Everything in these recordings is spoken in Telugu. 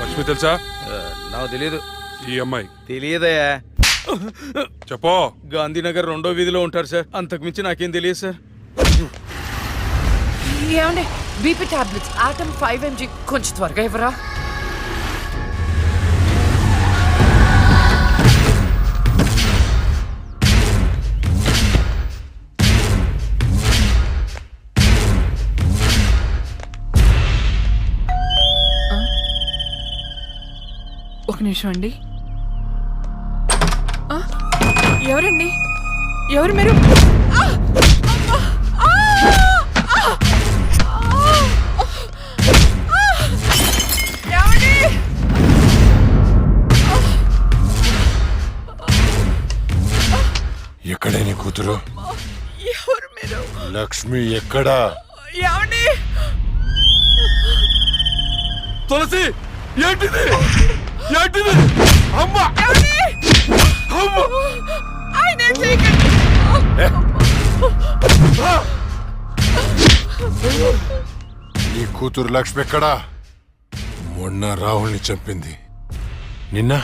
లక్ష్మి తెలుసా? నాకు తెలియదు. ఈ అమ్మాయి తెలియదయ్యా. చెప్పో. గాంధీనగర్ 2వ వీధిలో ఉంటారు సార్, అంతకుమించి నాకేం తెలియదు సార్. ఏమండి బీపీ టాబ్లెట్స్ ఆటమ్ 5 mg కొంచెం త్వరగా ఇవ్వరా? ఒక నిమిషం అండి. ఎవరండి? ఎవరు మీరు? ఎక్కడే నీ కూతురు? ఎవరు మీరు? లక్ష్మి ఎక్కడా? ఏమండి? తులసి ఏంటిది? ఏంటిది? అమ్మా! అమ్మా! ఆయన చేయకండి. నీ కూతురు లక్ష్మి ఎక్కడా? మొన్న రాహుల్ని చంపింది, నిన్న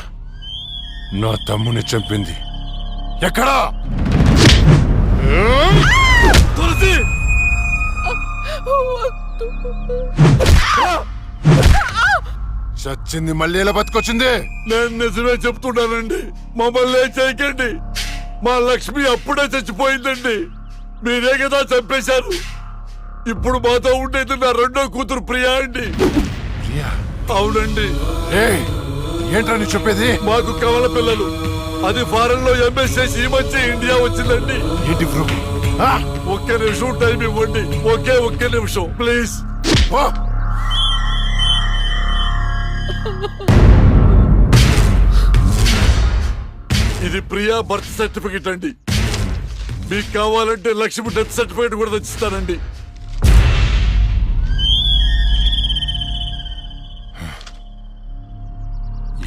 నా తమ్ముని చంపింది. ఎక్కడా? తులసి! చచ్చింది మళ్ళీ ఎలా బతికొచ్చింది? నేను నిజమే చెప్తున్నానండి, మమ్మల్ని ఏం చేయకండి. మా లక్ష్మి అప్పుడే చచ్చిపోయిందండి, మీరే కదా చంపేశారు. ఇప్పుడు మాతో ఉండేది నా 2వ కూతురు ప్రియా అండి. ప్రియా? అవునండి. ఏయ్, ఏంట్రా నీ చెప్పేది? మాకు కవల పిల్లలు, అది ఫారెన్ లో ఎంఎస్ చేసి ఈ మధ్య ఇండియా వచ్చిందండి. ఏంటి ప్రూఫ్? ఒక్క నిమిషం టైం ఇవ్వండి, ఒక్క నిమిషం ప్లీజ్. ఇది ప్రియా బర్త్ సర్టిఫికెట్ అండి. మీకు కావాలంటే లక్ష్మి డెత్ సర్టిఫికెట్ కూడా తెచ్చిస్తానండి.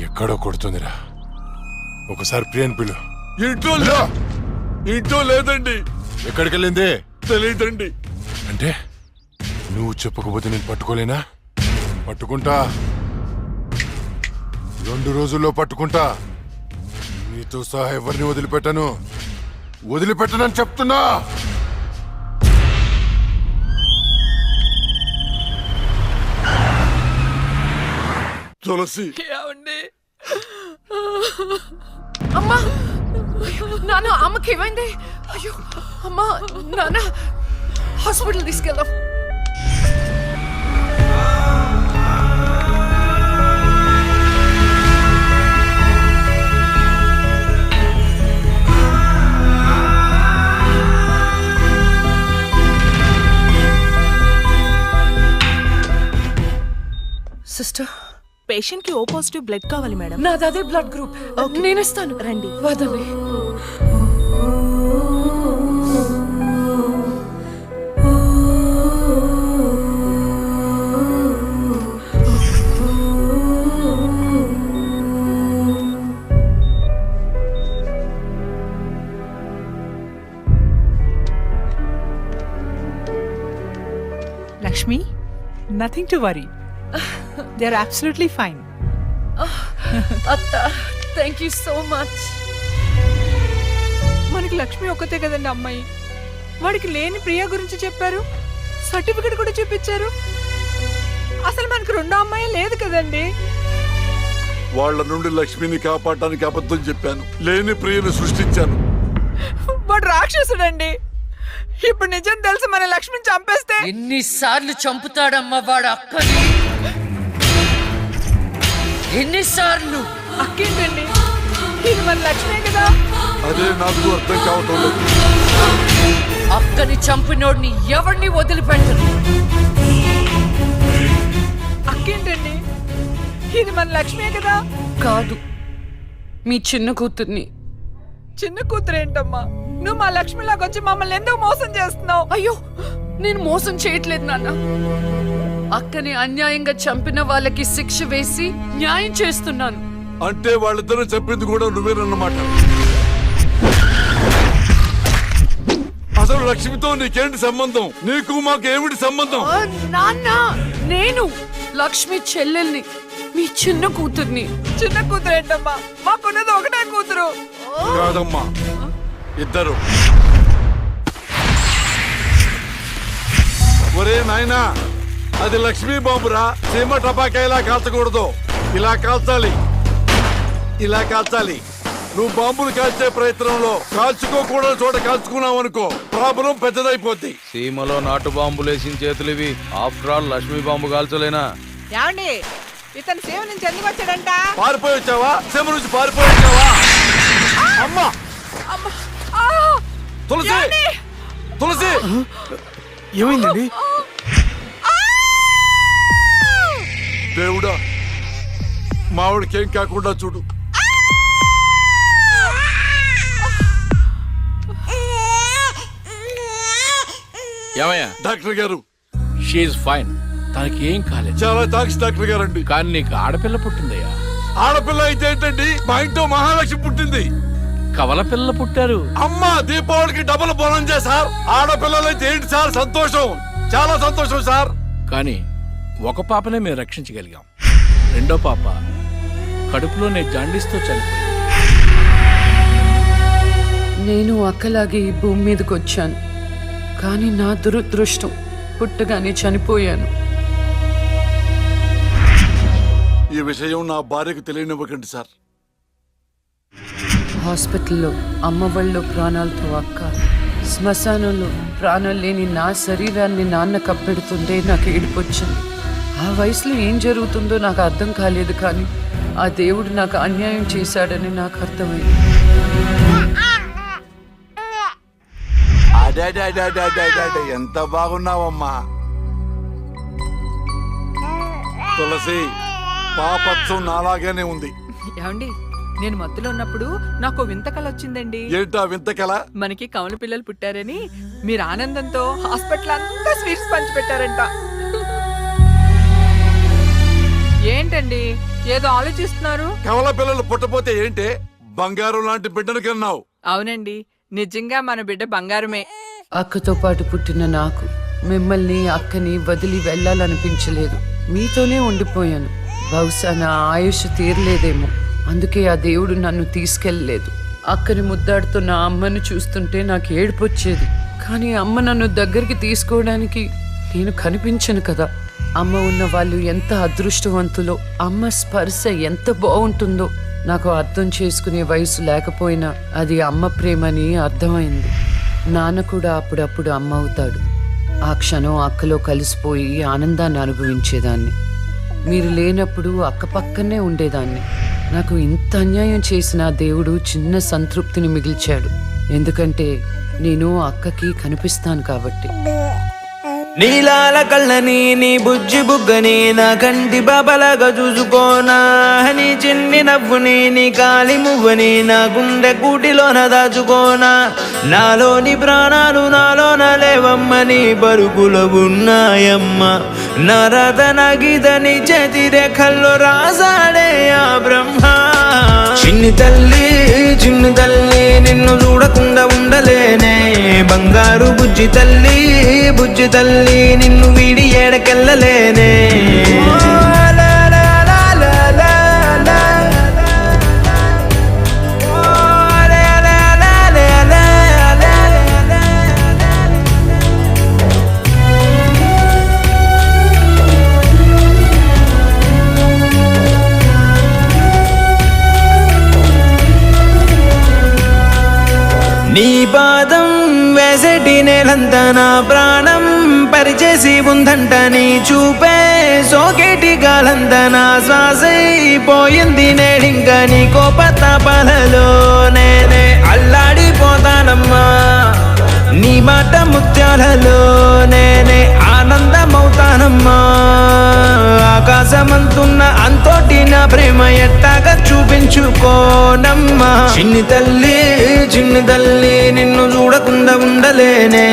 ఎక్కడో కొడుతుందిరా, ఒకసారి ప్రియని పిలు. ఇంట్లో లేదండి. ఎక్కడికి వెళ్ళింది? తెలియదండి. అంటే నువ్వు చెప్పకపోతే నేను పట్టుకోలేనా? పట్టుకుంటా, 2 రోజుల్లో పట్టుకుంటా. నీతో సహా ఎవరిని వదిలిపెట్టనని చెప్తున్నా. తులసి! ఏమండి? అమ్మా! నాన్న, అమ్మకి ఏమైంది? అయ్యో అమ్మా, నాన్న హాస్పిటల్ తీసుకెళ్దాం. సిస్టర్, పేషెంట్ కి O పాజిటివ్ బ్లడ్ కావాలి మేడం. నాది అదే బ్లడ్ గ్రూప్. నేను ఇస్తాను, రండి. వదండి. Lakshmi, nothing to worry. They're absolutely fine. అత్త, థ్యాంక్ యూ సో మచ్. మనకి లక్ష్మి ఒక్కతే కదండి అమ్మాయి. వాడికి లేని ప్రియా గురించి చెప్పారు, సర్టిఫికెట్ కూడా చూపించారు. అసలు మనకి 2వ అమ్మాయి లేదు కదండి. వాళ్ళ నుండి లక్ష్మిని కాపాడటానికి అబద్ధం చెప్పాను, లేని ప్రియను సృష్టించాను. వాడు రాక్షసుడండి. ఇప్పుడు నిజం తెలిసి మన లక్ష్మిని చంపేస్తే ఎన్నిసార్లు చంపుతాడమ్మా వాడు అక్కని? ఎన్నిసార్లు? అక్కేంటండి, ఇది మన లక్ష్మే కదా. అదే నాకు అర్థం కావటం లేదు. అక్కని చంపినోడిని ఎవరిని వదిలిపెట్టను. అక్కేంటండి, ఇది మన లక్ష్మే కదా. కాదు, మీ చిన్న కూతుర్ని. చిన్న కూతురు ఏంటమ్మా? నువ్వు మా లక్ష్మిలాగా వచ్చి మమ్మల్ని ఎందుకు మోసం చేస్తున్నావు? అయ్యో, నేను మోసం చేయట్లేదు నాన్న. అక్కని అన్యాయంగా చంపిన వాళ్ళకి శిక్ష వేసి న్యాయం చేస్తున్నాను. అంటే వాళ్ళిద్దరూ చెప్పింది కూడా నువ్వేనన్నమాట. అసలు లక్ష్మితో నీకేంటి సంబంధం? నీకు మాకు ఏమిటి సంబంధం? నాన్న, నేను లక్ష్మి చెల్లెల్ని. మీ చిన్న కూతుర్ని. చిన్న కూతురు ఏంటమ్మా, మాకున్నది ఒకటే కూతురు. కాదమ్మా, ఇద్దరు. ఒరే నాయనా, అది లక్ష్మీ బాంబురా. సీమ టపాకా ఇలా కాల్చకూడదు, ఇలా కాల్చాలి, ఇలా కాల్చాలి. నువ్వు బాంబులు కాల్చే ప్రయత్నంలో కాల్చుకోకూడని చోట కాల్చుకున్నావు అనుకో, ప్రాబ్లం పెద్దదైపోద్ది. సీమలో నాటు బాంబులు వేసిన చేతులు ఇవి. ఆఫ్టర్ ఆల్ లక్ష్మీ బాంబు కాల్చలేనా? ఏమండి, ఇతను సేవ నుంచి ఎందుకు వచ్చాడంట? పారిపోయి వచ్చావా? సీమ నుంచి పారిపోయి వచ్చావా? అమ్మా, తులసి, తులసి, ఏమైందండి? దేవుడా, మావిడికేం కాకుండా చూడు. ఏమయ్యా? డాక్టర్ గారు, షీఈ్ ఫైన్, తనకి ఏం కాలేదు. చాలా థాంక్స్ డాక్టర్ గారండి. కానీ నీకు ఆడపిల్ల పుట్టిందయ్యా. ఆడపిల్ల అయితే ఏంటండి, మా ఇంట్లో మహాలక్ష్మి పుట్టింది. కవల పిల్లలు పుట్టారు. అమ్మా, దీపావళికి డబుల్ బోనం సార్. ఆడపిల్లలైతే ఏంటి సార్ సంతోషం, చాలా సంతోషం సార్. కానీ ఒక పాపనే మేము రక్షించగలిగాం. రెండో పాప కడుపులోనే జాండీస్తో చనిపోయింది. నేను అక్కలాగే ఈ భూమి మీదకి వచ్చాను, కానీ నా దురదృష్టం పుట్టగానే చనిపోయాను. ఈ విషయం నా భార్యకు తెలియనివ్వకండి సార్. హాస్పిటల్లో అమ్మ వాళ్ళ ప్రాణాలతో అక్క, శ్మశానంలో ప్రాణాలు లేని నా శరీరాన్ని నాన్న కప్పెడుతుంటే నాకు ఏడుపొచ్చింది. ఆ వయసులో ఏం జరుగుతుందో నాకు అర్థం కాలేదు, కానీ ఆ దేవుడు నాకు అన్యాయం చేశాడని నాకు అర్థమైంది. ఎంత బాగున్నావమ్మా తులసి. పాపత్సం నాలాగానే ఉంది. ఏమండి, నేను మత్తులో ఉన్నప్పుడు నాకు వింత కళ వచ్చిందండి. ఏంటా వింత కళ? మనకి కమల పిల్లలు పుట్టారని మీరు ఆనందంతో హాస్పిటల్ అంతా స్వీట్స్ పంచిపెట్టారంట. ఏంటండి ఏదో ఆలోచిస్తున్నారు? కవల పిల్లలు పుట్టపోతే ఏంటే, బంగారం లాంటి బిడ్డను కన్నావు. అవునండి, నిజంగా మన బిడ్డ బంగారమే. అక్కతో పాటు పుట్టిన నాకు మిమ్మల్ని అక్కని వదిలి వెళ్ళాలనిపించలేదు. మీతోనే ఉండిపోయాను. బహుశా నా ఆయుష్ తీరలేదేమో, అందుకే ఆ దేవుడు నన్ను తీసుకెళ్ళలేదు. అక్కని ముద్దాడుతున్న అమ్మను చూస్తుంటే నాకు ఏడుపొచ్చేది, కానీ అమ్మ నన్ను దగ్గరికి తీసుకోవడానికి నేను కనిపించను కదా. అమ్మ ఉన్న వాళ్ళు ఎంత అదృష్టవంతులో, అమ్మ స్పర్శ ఎంత బాగుంటుందో నాకు అర్థం చేసుకునే వయసు లేకపోయినా అది అమ్మ ప్రేమని అర్థమైంది. నాన్న కూడా అప్పుడప్పుడు అమ్మ అవుతాడు. ఆ క్షణం అక్కలో కలిసిపోయి ఆనందాన్ని అనుభవించేదాన్ని. మీరు లేనప్పుడు అక్క పక్కనే ఉండేదాన్ని. నాకు ఇంత అన్యాయం చేసిన దేవుడు చిన్న సంతృప్తిని మిగిల్చాడు, ఎందుకంటే నేను అక్కకి కనిపిస్తాను కాబట్టి. నీలాల కళ్ళని నీ బుజ్జి బుగ్గని నా కంటి బాబలాగా చూసుకోనా, నీ చిన్ని నవ్వుని నీ కాలి మువ్వని నా గుండె కూటిలోన దాచుకోనా. నాలోని ప్రాణాలు నాలోన లేవమ్మని పరుగులో ఉన్నాయమ్మ, నరదన గీతని చేతి రేఖల్లో రాసాడే ఆ బ్రహ్మ. చిన్ని తల్లి నిన్ను చూడకుండా ఉండలేనే, బంగారు బుజ్జి తల్లి నిన్ను వీడి ఏడకెళ్ళలేనే. నీ పాదం వేసటి నేలంతా నా ప్రాణం పరిచేసి ఉందంట, నీ చూపే సోకేటి గాలంతా నా శ్వాసైపోయింది నేడింక. నీ కోపతాపాలలో నేనే అల్లాడిపోతానమ్మా, నీ మాట ముత్యాలలో నేనే ఆనందమవుతానమ్మా. ఆకాశమంతున్న అంతోటి నా ప్రేమ ఎట్టాగా చూపించుకోనమ్మా. చిన్ని తల్లి నిన్ను చూడకుండా ఉండలేనే,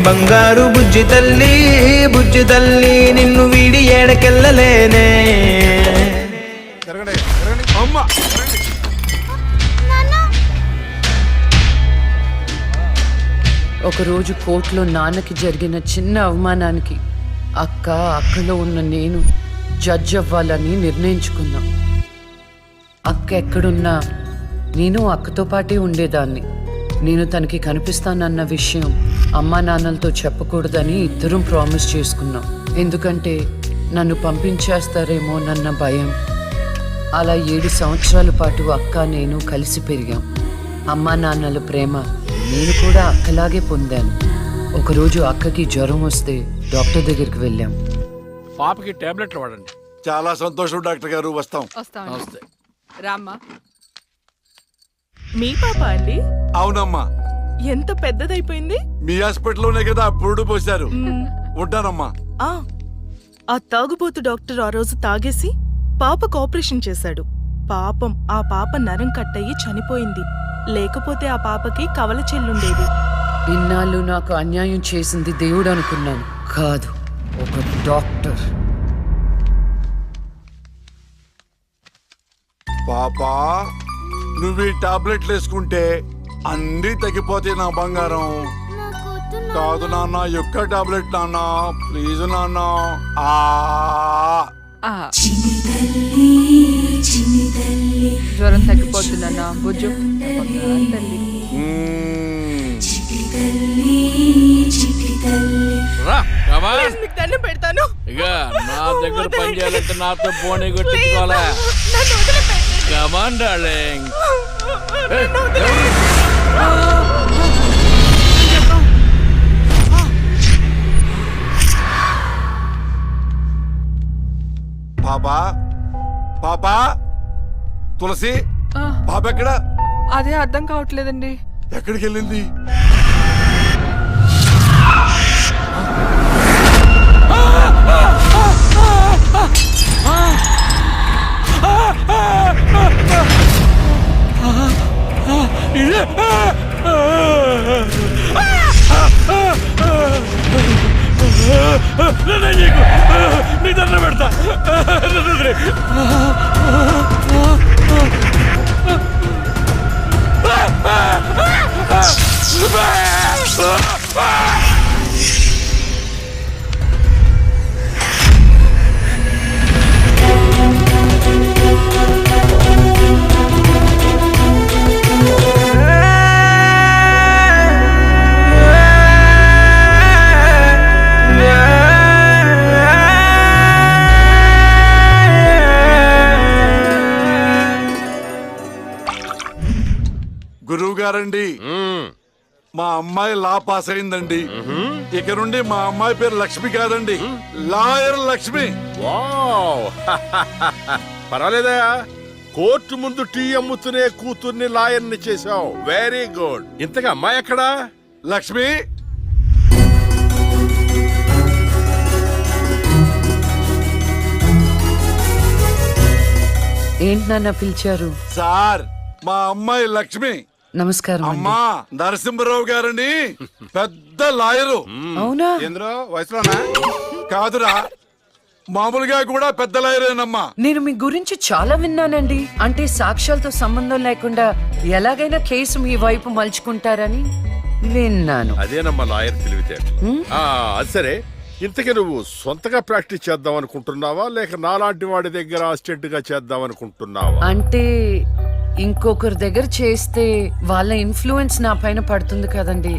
బంగారు బుజ్జి తల్లి నిన్ను వీడి ఏడకెళ్ళలేనే. అమ్మా, ఒకరోజు కోర్టులో నాన్నకి జరిగిన చిన్న అవమానానికి అక్కలో ఉన్న నేను జడ్జ్ అవ్వాలని నిర్ణయించుకున్నాం. అక్క ఎక్కడున్నా నేను అక్కతో పాటే ఉండేదాన్ని. నేను తనకి కనిపిస్తానన్న విషయం అమ్మా నాన్నలతో చెప్పకూడదని ఇద్దరం ప్రామిస్ చేసుకున్నాం. ఎందుకంటే నన్ను పంపించేస్తారేమోనన్న భయం. అలా 7 సంవత్సరాల పాటు అక్క నేను కలిసి పెరిగాం. అమ్మా నాన్నల ప్రేమ నేను కూడా అక్కలాగే పొందాను. ఒకరోజు అక్కకి జ్వరం వస్తే డాక్టర్ దగ్గరికి వెళ్ళాం. పాపకి టాబ్లెట్లు వాడండి. చాలా సంతోషం డాక్టర్ గారు, వస్తాం. నమస్తే. రామ్మా. మీ పాప అండి అవునమ్మా, ఎంత పెద్దదైపోయింది. మీ హాస్పిటల్లోనే కదా పురుడు పోశారు. ఉంటానమ్మా. ఆ తాగుబోతు డాక్టర్ ఆ రోజు తాగేసి పాపకు ఆపరేషన్ చేశాడు. పాపం ఆ పాప నరం కట్టయి చనిపోయింది. లేకపోతే ఆ పాపకి కవల చెల్లుండేది. ఇన్నాళ్ళు నాకు అన్యాయం చేసింది దేవుడు అనుకున్నాను, కాదు ఒక డాక్టర్. పాపా, నువ్వు ఈ టాబ్లెట్లు వేసుకుంటే అన్నీ తగ్గిపోతాయి నా బంగారం. కాదు నాన్న, యొక్క టాబ్లెట్ నాన్న, ప్లీజ్ నాన్న. జ్వరం తగ్గిపోతుందన్నా బుజ్జు. రా కమా. మీకు దండం పెడతాను. ఇక నా దగ్గర పని చేయాలంటే నాతో బోని కొట్టించుకోవాలా? నన్ను వదిలిపెట్టండి. Come on darling. పాపా, పాపా, తులసి, పాప ఎక్కడ? అదే అర్థం కావట్లేదండి. ఎక్కడికి వెళ్ళింది? నీ దండం పెడతా. గురువు గారండి, మా అమ్మాయి లా పాస్ అయిందండి. ఇక నుండి మా అమ్మాయి పేరు లక్ష్మి కాదండి, లాయర్ లక్ష్మి. వావ్ పర్వాలేదా? కోర్టు ముందు టీ అమ్ముతునే కూతుర్ని లాయర్ని చేశావు. Very good. ఇంతగా అమ్మాయి ఎక్కడా? లక్ష్మి, ఏంటి నాన్న పిలిచారు? సార్, మా అమ్మాయి లక్ష్మి. నమస్కారం అండి. అమ్మా, నరసింహరావు గారని పెద్ద లాయరు. అవునా? ఎందులో వయసులోనా? కాదురా, మామూలుగా కూడా పెద్ద లాయరేనమ్మా. నేను మీ గురించి చాలా విన్నానండి. అంటే సాక్ష్యాలతో సంబంధం లేకుండా ఎలాగైనా కేసు మీ వైపు మలుచుకుంటారని విన్నాను. అదేనమ్మా లాయర్ తెలివితేటలు. అది సరే, ఇంతకీ నువ్వు సొంతగా ప్రాక్టీస్ చేద్దాం అనుకుంటున్నావా లేక నాలాంటి వాడి దగ్గర అసిస్టెంట్ గా చేద్దాం అనుకుంటున్నావా? అంటే ఇంకొకరి దగ్గర చేస్తే వాళ్ళ ఇన్ఫ్లుయెన్స్ నా పైన పడుతుంది కదండి.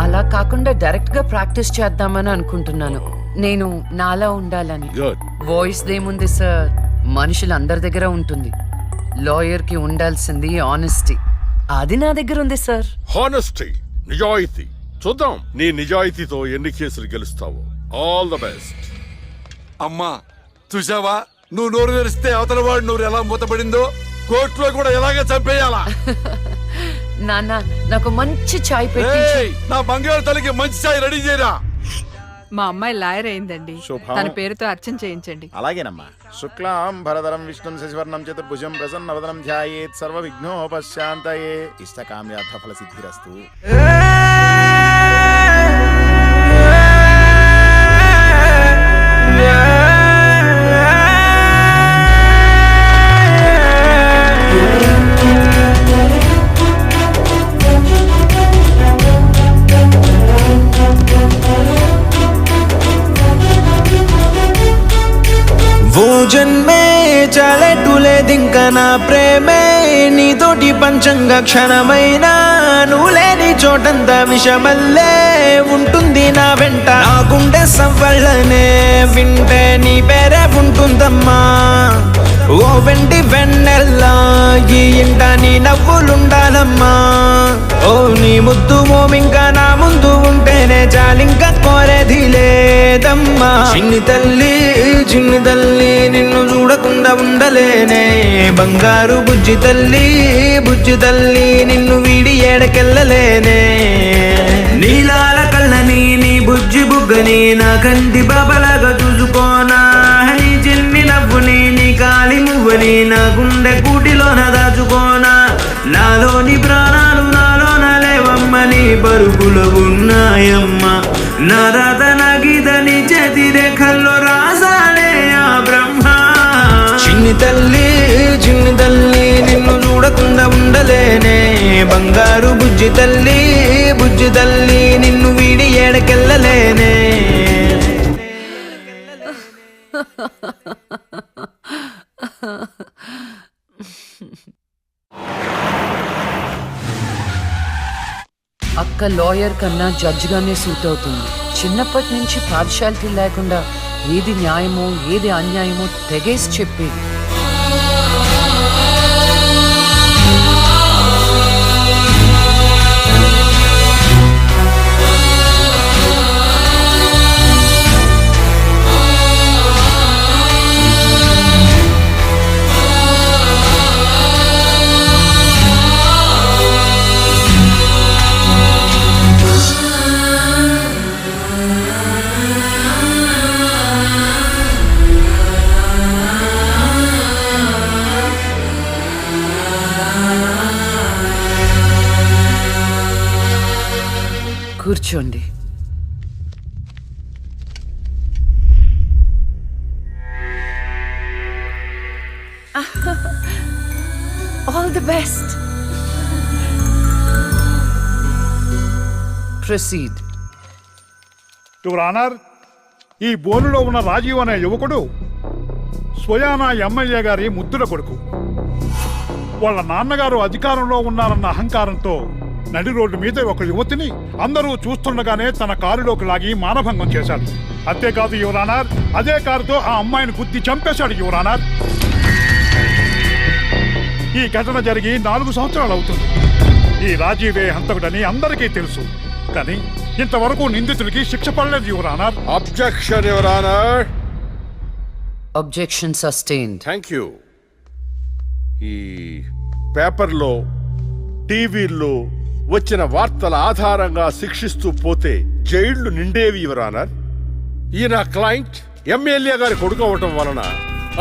అలా కాకుండా డైరెక్ట్ గా ప్రాక్టీస్ చేద్దామని అనుకుంటున్నాను. నేను నాలా ఉండాలని. గుడ్. వాయిస్ దేముంది సార్, మనుషులందరి దగ్గర ఉంటుంది. లాయర్ కి ఉండాల్సింది ఆనెస్టీ. అది నా దగ్గర ఉంది సార్. హానెస్టీ, నిజాయితీ. చూద్దాం నీ నిజాయితీతో ఎన్ని కేసులు గెలుస్తావో. All the best. అమ్మా, చూసావా, నువ్వు నోరు తెరిస్తే అవతల వాడు నోరు ఎలా మూతపడిందో, కోర్టులో కూడా ఎలాగ చంపేయాలా? నాన్న, నాకు మంచి చాయ్ పెట్టించు. ఏయ్, నా బంగారు తల్లికి మంచి చాయ్ రెడీ చేయరా. మా అమ్మాయి లాయర్ అయిందండి. శుభం. తన పేరుతో అర్చన చేయించండి. అలాగేనమ్మా. శుక్లాం భరధరం విష్ణుం శశివర్ణం చతుర్భుజం ప్రసన్నవదనం ధ్యాయేత్ సర్వ విఘ్నోపశాంతయే. ఇష్టకామ్యార్థ ఫల సిద్ధిరస్తు. वो నా ప్రేమే నీతోటి పంచంగా క్షణమైనా నువ్వు లేని చోటంతా విషమల్లే ఉంటుంది నా వెంట నా గుండె సవ్వళ్ళనే వింటే నీ పేరే ఉంటుందమ్మా ఓ వెండి వెన్నెల్లా ఈ ఇంట నీ నవ్వులుండాలమ్మా ఓ నీ ముద్దు మోమింకా నా ముందు ఉంటేనే చాలింకా కోరేది లేదమ్మా చిన్ని తల్లి నిన్ను చూడకుండా ఉండలేనే బంగారు బుజ్జి తల్లి నిన్ను వీడి ఏడకెళ్ళలేనే నీలాల కళ్ళని నీ బుజ్జి బుగ్గని నా కంటి బాబలాగా చూసుకోనా నీ చిన్ని నవ్వుని నీ కాలి మువ్వని నా గుండె కూటిలోన దాచుకోనా నాలోని ప్రాణాలు నాలోన లేవమ్మ నీ బరుకులు ఉన్నాయమ్మ నా రాత నా గీత నీ చేతి రేఖల్లో రాసాలే ఆ బ్రహ్మ చిన్ని తల్లి నిన్ను చూడకుండా ఉండలేనే బంగారు బుజ్జి తల్లి నిన్ను వీడి ఏడకెళ్ళలేనే అక్క లాయర్ కన్నా జడ్జిగానే సూట్ అవుతుంది. చిన్నప్పటి నుంచి పార్షాలిటీ లేకుండా ఏది న్యాయమో ఏది అన్యాయమో తెగేసి చెప్పేది. కూర్చోండి. All the best. Proceed. Your honour, ఈ బోనులో ఉన్న రాజీవ్ అనే యువకుడు స్వయానా ఎమ్మెల్యే గారి ముద్దుల కొడుకు. వాళ్ళ నాన్నగారు అధికారంలో ఉన్నారన్న అహంకారంతో నడి రోడ్డు మీద ఒక యువతిని అందరూ చూస్తుండగానే తన కారులోకి లాగి మానభంగం చేశాడు. అంతేకాదు యువర్ ఆనర్, అదే కారుతో ఆ అమ్మాయిని గుద్ది చంపేశాడు యువర్ ఆనర్. ఈ ఘటన జరిగి 4 సంవత్సరాలు అవుతుంది. ఈ రాజీవే హంతకుడని అందరికీ తెలుసు, కానీ ఇంతవరకు నిందితుడికి శిక్ష పడలేదు your honour. Objection your honour. Objection sustained. Thank you. ఈ పేపర్లో టీవీల్లో వచ్చిన వార్తల ఆధారంగా శిక్షిస్తూ పోతే జైళ్లు నిండేవి యువర్ ఆనర్. ఈయన క్లయింట్ ఎమ్మెల్యే గారి కొడుకు అవటం వలన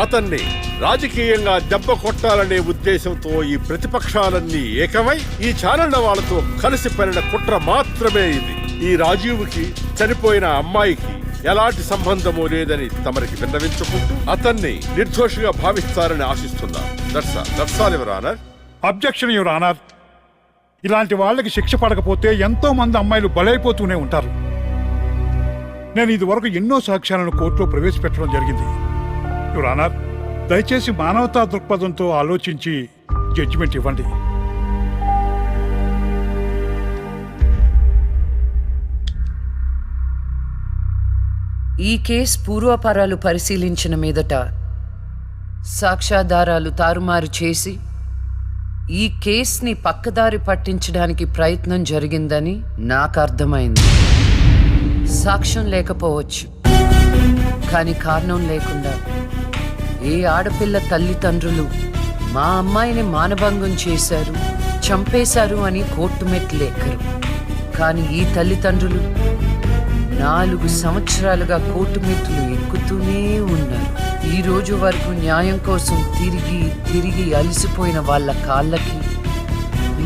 అతన్ని రాజకీయంగా దెబ్బ కొట్టాలనే ఉద్దేశంతో ఈ ప్రతిపక్షాలన్నీ ఏకమై ఈ ఛానళ్ల వాళ్ళతో కలిసి పనిన కుట్ర మాత్రమే ఇది. ఈ రాజీవ్కి చనిపోయిన అమ్మాయికి ఎలాంటి సంబంధమూ లేదని తమరికి విన్నవించుకుంటూ అతన్ని నిర్దోషిగా భావిస్తారని ఆశిస్తున్నారు. That's all your honour. Objection your honour. ఇలాంటి వాళ్ళకి శిక్ష పడకపోతే ఎంతో మంది అమ్మాయిలు బలైపోతూనే ఉంటారు. నేను ఇదివరకు ఎన్నో సాక్ష్యాలను కోర్టులో ప్రవేశపెట్టడం జరిగింది యువర్ ఆనర్. దయచేసి మానవతా దృక్పథంతో ఆలోచించి జడ్జిమెంట్ ఇవ్వండి. ఈ కేసు పూర్వాపరాలు పరిశీలించిన మీదట సాక్ష్యాధారాలు తారుమారు చేసి ఈ కేసుని పక్కదారి పట్టించడానికి ప్రయత్నం జరిగిందని నాకు అర్థమైంది. సాక్ష్యం లేకపోవచ్చు, కానీ కారణం లేకుండా ఏ ఆడపిల్ల తల్లిదండ్రులు మా అమ్మాయిని మానభంగం చేశారు, చంపేశారు అని కోర్టు మెట్లు ఎక్కరు. కానీ ఈ తల్లిదండ్రులు 4 సంవత్సరాలుగా కోర్టు మెట్లు ఎక్కుతూనే ఉన్నారు. ఈ రోజు వరకు న్యాయం కోసం తిరిగి అలసిపోయిన వాళ్ళ కాళ్ళకి,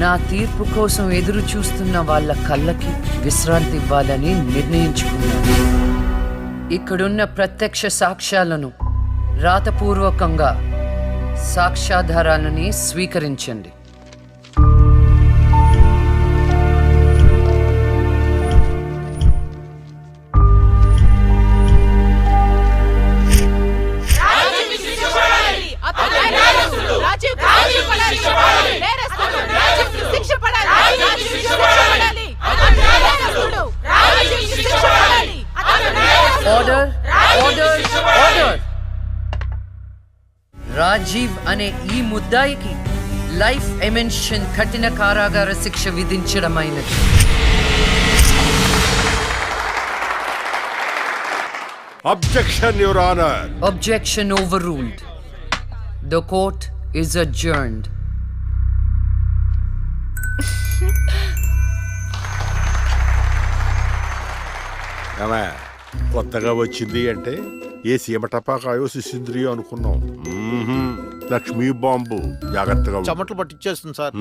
నా తీర్పు కోసం ఎదురు చూస్తున్న వాళ్ళ కళ్ళకి విశ్రాంతి ఇవ్వాలని నిర్ణయించుకున్నాను. ఇక్కడున్న ప్రత్యక్ష సాక్ష్యాలను రాతపూర్వకంగా సాక్ష్యాధారాలని స్వీకరించండి. రాజీవ్ రాజీవ్ అనే ఈ ముద్దాయికి లైఫ్ ఎమెన్షన్ కఠిన కారాగార శిక్ష విధించడమైనది. Objection your honour. Objection overruled. The court is adjourned. కొత్తగా వచ్చింది అంటే ఏ సీమ టపాకాయో శిశింద్రియో అనుకున్నాం. లక్ష్మీ బాంబు. జాగ్రత్తగా ఉండు. చెమటలు పట్టించేస్తుంది సార్.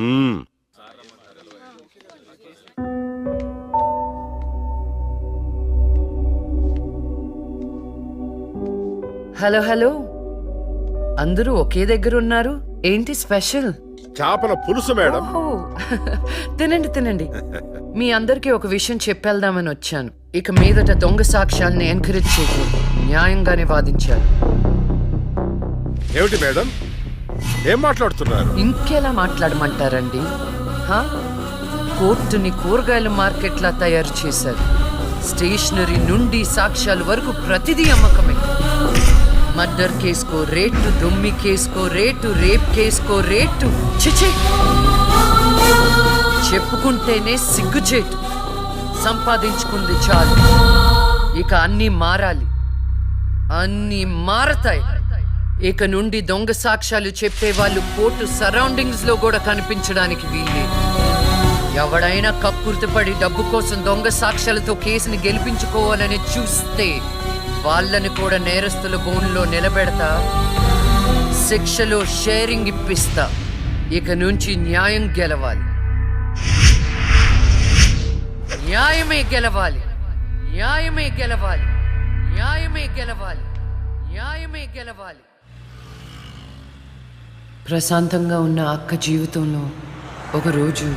హలో హలో, అందరూ ఒకే దగ్గర ఉన్నారు. ఏంటి స్పెషల్? చేపల పులుసు మేడం. ఓహో, తినండి తినండి. మీ అందరికీ ఒక విషయం చెప్పేద్దామని వచ్చాను. ఇక మీదట దొంగ సాక్ష్యాల్ని ఎంకరేజ్ చేయకూడదు. న్యాయంగానే వాదించాలి. ఏమిటి మేడం, ఏం మాట్లాడుతున్నారు? ఇంకెలా మాట్లాడమంటారండి? హా? కోర్టుని కూరగాయల మార్కెట్లా తయారు చేశారు. స్టేషనరీ నుండి సాక్ష్యాల వరకు ప్రతిదీ అమ్మకమే. మర్డర్ కేసుకో రేటు, దొమ్మి కేసుకో రేటు, రేప్ కేసుకో రేటు. చిచి, చెప్పుకుంటేనే సిగ్గుచేటు. సంపాదించుకుంది చాలు. ఇక అన్నీ మారాలి. అన్నీ మారతాయి. ఇక నుండి దొంగ సాక్ష్యాలు చెప్పే వాళ్ళు కోర్టు సరౌండింగ్స్ లో కూడా కనిపించడానికి వీల్లేదు. ఎవడైనా కక్కుర్తిపడి డబ్బు కోసం దొంగ సాక్ష్యాలతో కేసుని గెలిపించుకోవాలని చూస్తే వాళ్ళని కూడా నేరస్తుల బోన్లో నిలబెడతా, శిక్షలో షేరింగ్ ఇప్పిస్తా. ఇక నుంచి న్యాయం గెలవాలి. న్యాయమే గెలవాలి. న్యాయమే గెలవాలి. న్యాయమే గెలవాలి. న్యాయమే గెలవాలి. ప్రశాంతంగా ఉన్న అక్క జీవితంలో ఒకరోజు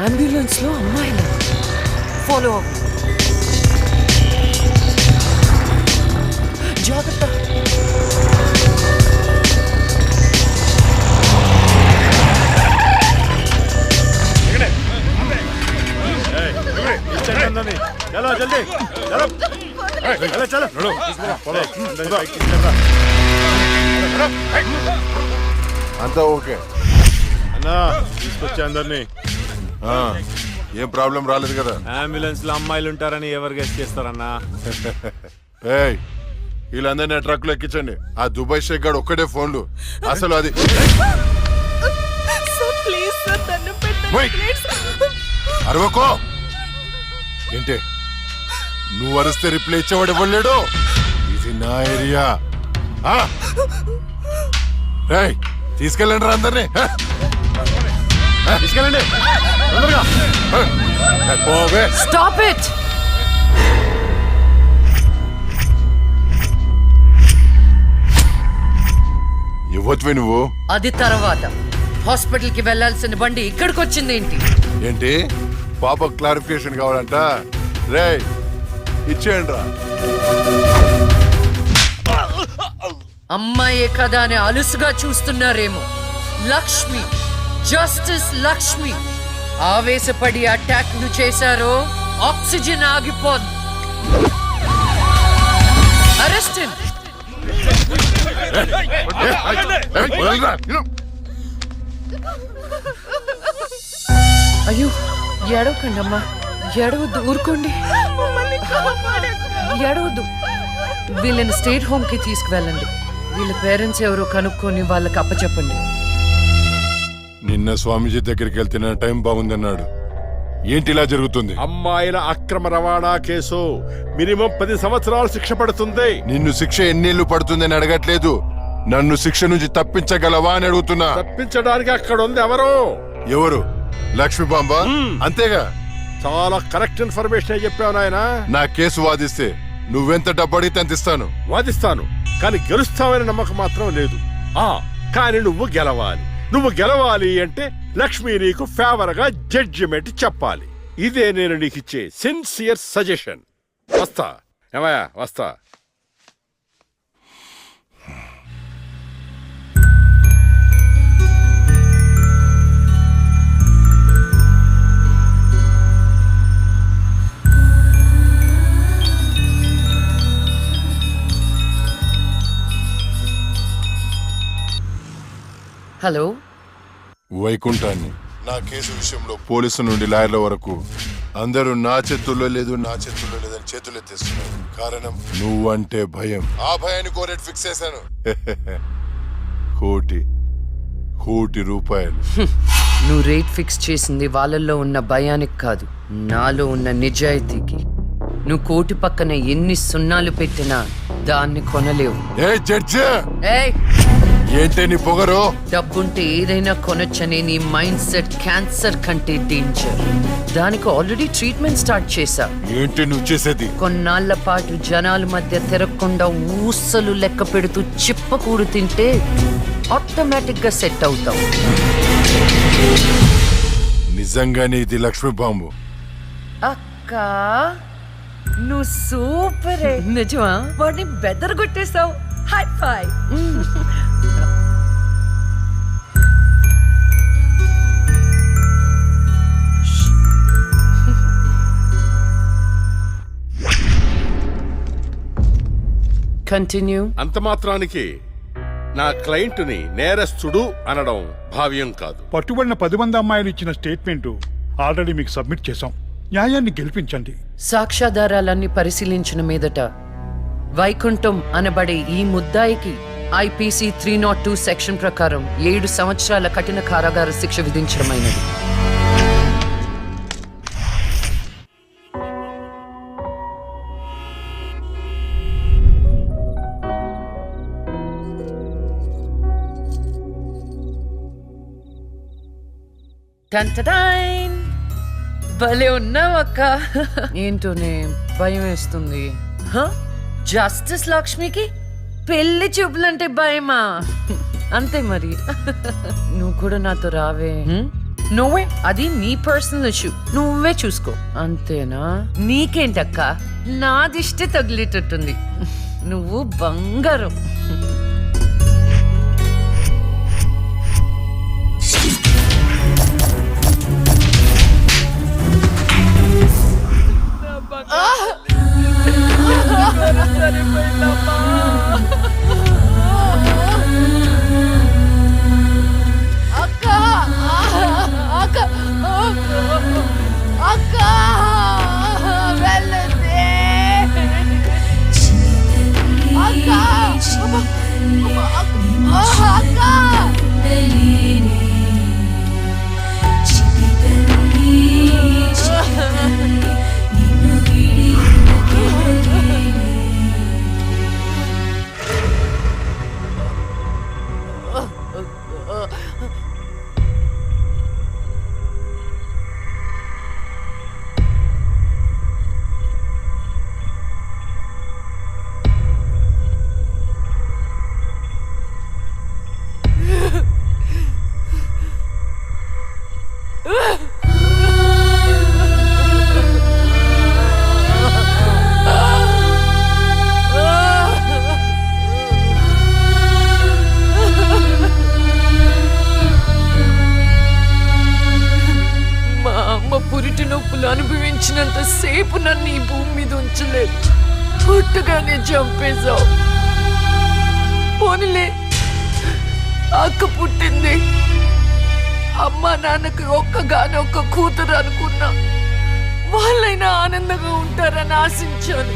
అంబులెన్స్ లో అమ్మాయిల ఫాలో అప్. జాగ్రత్త. చలో జల్దీ చలో. అంతా ఓకే అన్నా తీసుకొచ్చా అందరినీ. ఏం ప్రాబ్లం రాలేదు కదా? అంబులెన్స్ లో అమ్మాయిలు ఉంటారని ఎవరు గెస్ట్ చేస్తారన్నా? ఏయ్, వీళ్ళందరినీ ట్రక్ లో ఎక్కించండి. ఆ దుబాయ్ షేక్ గాడు ఒక్కడే ఫోన్లు. అసలు అది అరవకో. ఏంటే నువ్వు అరిస్తే రిప్లై ఇచ్చేవాడు ఇవ్వలేడు. ఇది నా ఏరియా. తీసుకెళ్ళండి రా అందరినీ. తీసుకెళ్ళండి. Stop it. ఇవ్వచ్చువే నువ్వు. అది తర్వాత. హాస్పిటల్ కి వెళ్లాల్సిన బండి ఇక్కడికి వచ్చింది ఏంటి? ఏంటి పాప క్లారిఫికేషన్ కావాలంట? రే ఇచ్చేయండి రా. అమ్మాయే కదా అని అలుసుగా చూస్తున్నారేమో. లక్ష్మి, జస్టిస్ లక్ష్మి ఆవేశపడి అటాక్ ను చేశారో ఆక్సిజన్ ఆగిపోదు. అరెస్ట్. అయ్యో, ఏడవకండి అమ్మా, ఏడవద్దు, ఊరుకోండి, ఏడవద్దు. వీళ్ళని స్టేట్ హోమ్ కి తీసుకువెళ్ళండి. వీళ్ళ పేరెంట్స్ ఎవరో కనుక్కొని వాళ్ళకి అప్పచెప్పండి. నిన్న స్వామీజీ దగ్గరికి వెళ్తున్న టైం బాగుందన్నాడు. ఏంటి ఇలా జరుగుతుంది? అమ్మాయిల అక్రమ రవాణా కేసు మినిమం 10 సంవత్సరాలు శిక్ష పడుతుంది. నిన్ను శిక్ష ఎన్నేళ్లు పడుతుందని అడగట్లేదు, నన్ను శిక్ష నుంచి తప్పించగలవా అని అడుగుతున్నా. తప్పించడానికి అక్కడ ఉంది ఎవరు? ఎవరు? లక్ష్మీ బాంబ. అంతేగా? చాలా కరెక్ట్ ఇన్ఫర్మేషన్ చెప్పావు నాయన. నా కేసు వాదిస్తే నువ్వెంత డబ్బు అడిగితే అంత ఇస్తాను. వాదిస్తాను, కానీ గెలుస్తావని నమ్మకం మాత్రం లేదు. కానీ నువ్వు గెలవాలి. నువ్వు గెలవాలి అంటే లక్ష్మి నీకు ఫేవర్ గా జడ్జిమెంట్ చెప్పాలి. ఇదే నేను నీకు ఇచ్చే సిన్సియర్ సజెషన్. వస్తా ఏమయ్యా, వస్తా. హలో, వైకుంఠాన్ని నా కేసు విషయంలో పోలీసు నుండి లాయర్ల వరకు అందరూ నా చేతుల్లో లేదు లేదని చేతులు ఎత్తేస్తున్నారు. కారణం నువ్వంటే భయం. ఆ భయాన్ని కోరేట్ ఫిక్స్ చేశాను. కోటి రూపాయలు. నువ్వు రేట్ ఫిక్స్ చేసింది వాళ్ళల్లో ఉన్న భయానికి కాదు, నాలో ఉన్న నిజాయితీకి. నువ్వు కోటి పక్కన ఎన్ని సున్నాలు పెట్టినా దాన్ని కొనలేవు. ఏ జడ్జి, ఏయ్, ఏంటే నీ పొగరు? డబ్బుంటే ఏదైనా కొనొచ్చనే నీ మైండ్ సెట్ క్యాన్సర్ కంటే డేంజర్. దానికి ఆల్రెడీ ట్రీట్మెంట్ స్టార్ట్ చేశా. ఏంటి నువ్వు చేసేది? కొన్నాళ్ల పాటు జనాల మధ్య తిరగకుండా ఊసలు లెక్క పెడుతూ చిప్పకూడు తింటే ఆటోమేటిక్ గా సెట్ అవుతావు. నిజంగానే ఇది లక్ష్మీ బాంబు. అక్క, నువ్వు సూపరే. నిజమా? వాడిని బెదరగొట్టేశావు. హై ఫై. కంటిన్యూ. అంత మాత్రానికి నా క్లయింట్ని నేరస్తుడు అనడం భావ్యం కాదు. పట్టుబడిన 10 మంది అమ్మాయిలు ఇచ్చిన స్టేట్మెంట్ ఆల్రెడీ మీకు సబ్మిట్ చేశాం. న్యాయాన్ని గెలిపించండి. సాక్ష్యాధారాలన్నీ పరిశీలించిన మీదట వైకుంఠం అనబడే ఈ ముద్దాయికి ఐపీసీ 302 సెక్షన్ ప్రకారం 7 సంవత్సరాల కఠిన కారాగార శిక్ష విధించడమైనది. టంటటైన్! భలే ఉన్నావు అక్క. ఏంటోనే భయం వేస్తుంది. జస్టిస్ లక్ష్మికి పెళ్లి చూపులంటే భయమా? అంతే మరి. నువ్వు కూడా నాతో రావే. నువ్వే, అది నీ పర్సనల్ ఇష్యూ, నువ్వే చూసుకో. అంతేనా? నీకేంటక్క, నా దిష్టి తగిలేటట్టుంది. నువ్వు బంగారం. అనుభవించినంత సేపు నన్ను ఈ భూమి మీద ఉంచలేదు. పుట్టగానే చంపేశావు. పోనీలే, అక్క పుట్టింది. అమ్మా నాన్నకి ఒక్కగానొక్క కూతురు అనుకున్నా. వాళ్ళైనా ఆనందంగా ఉంటారని ఆశించాను.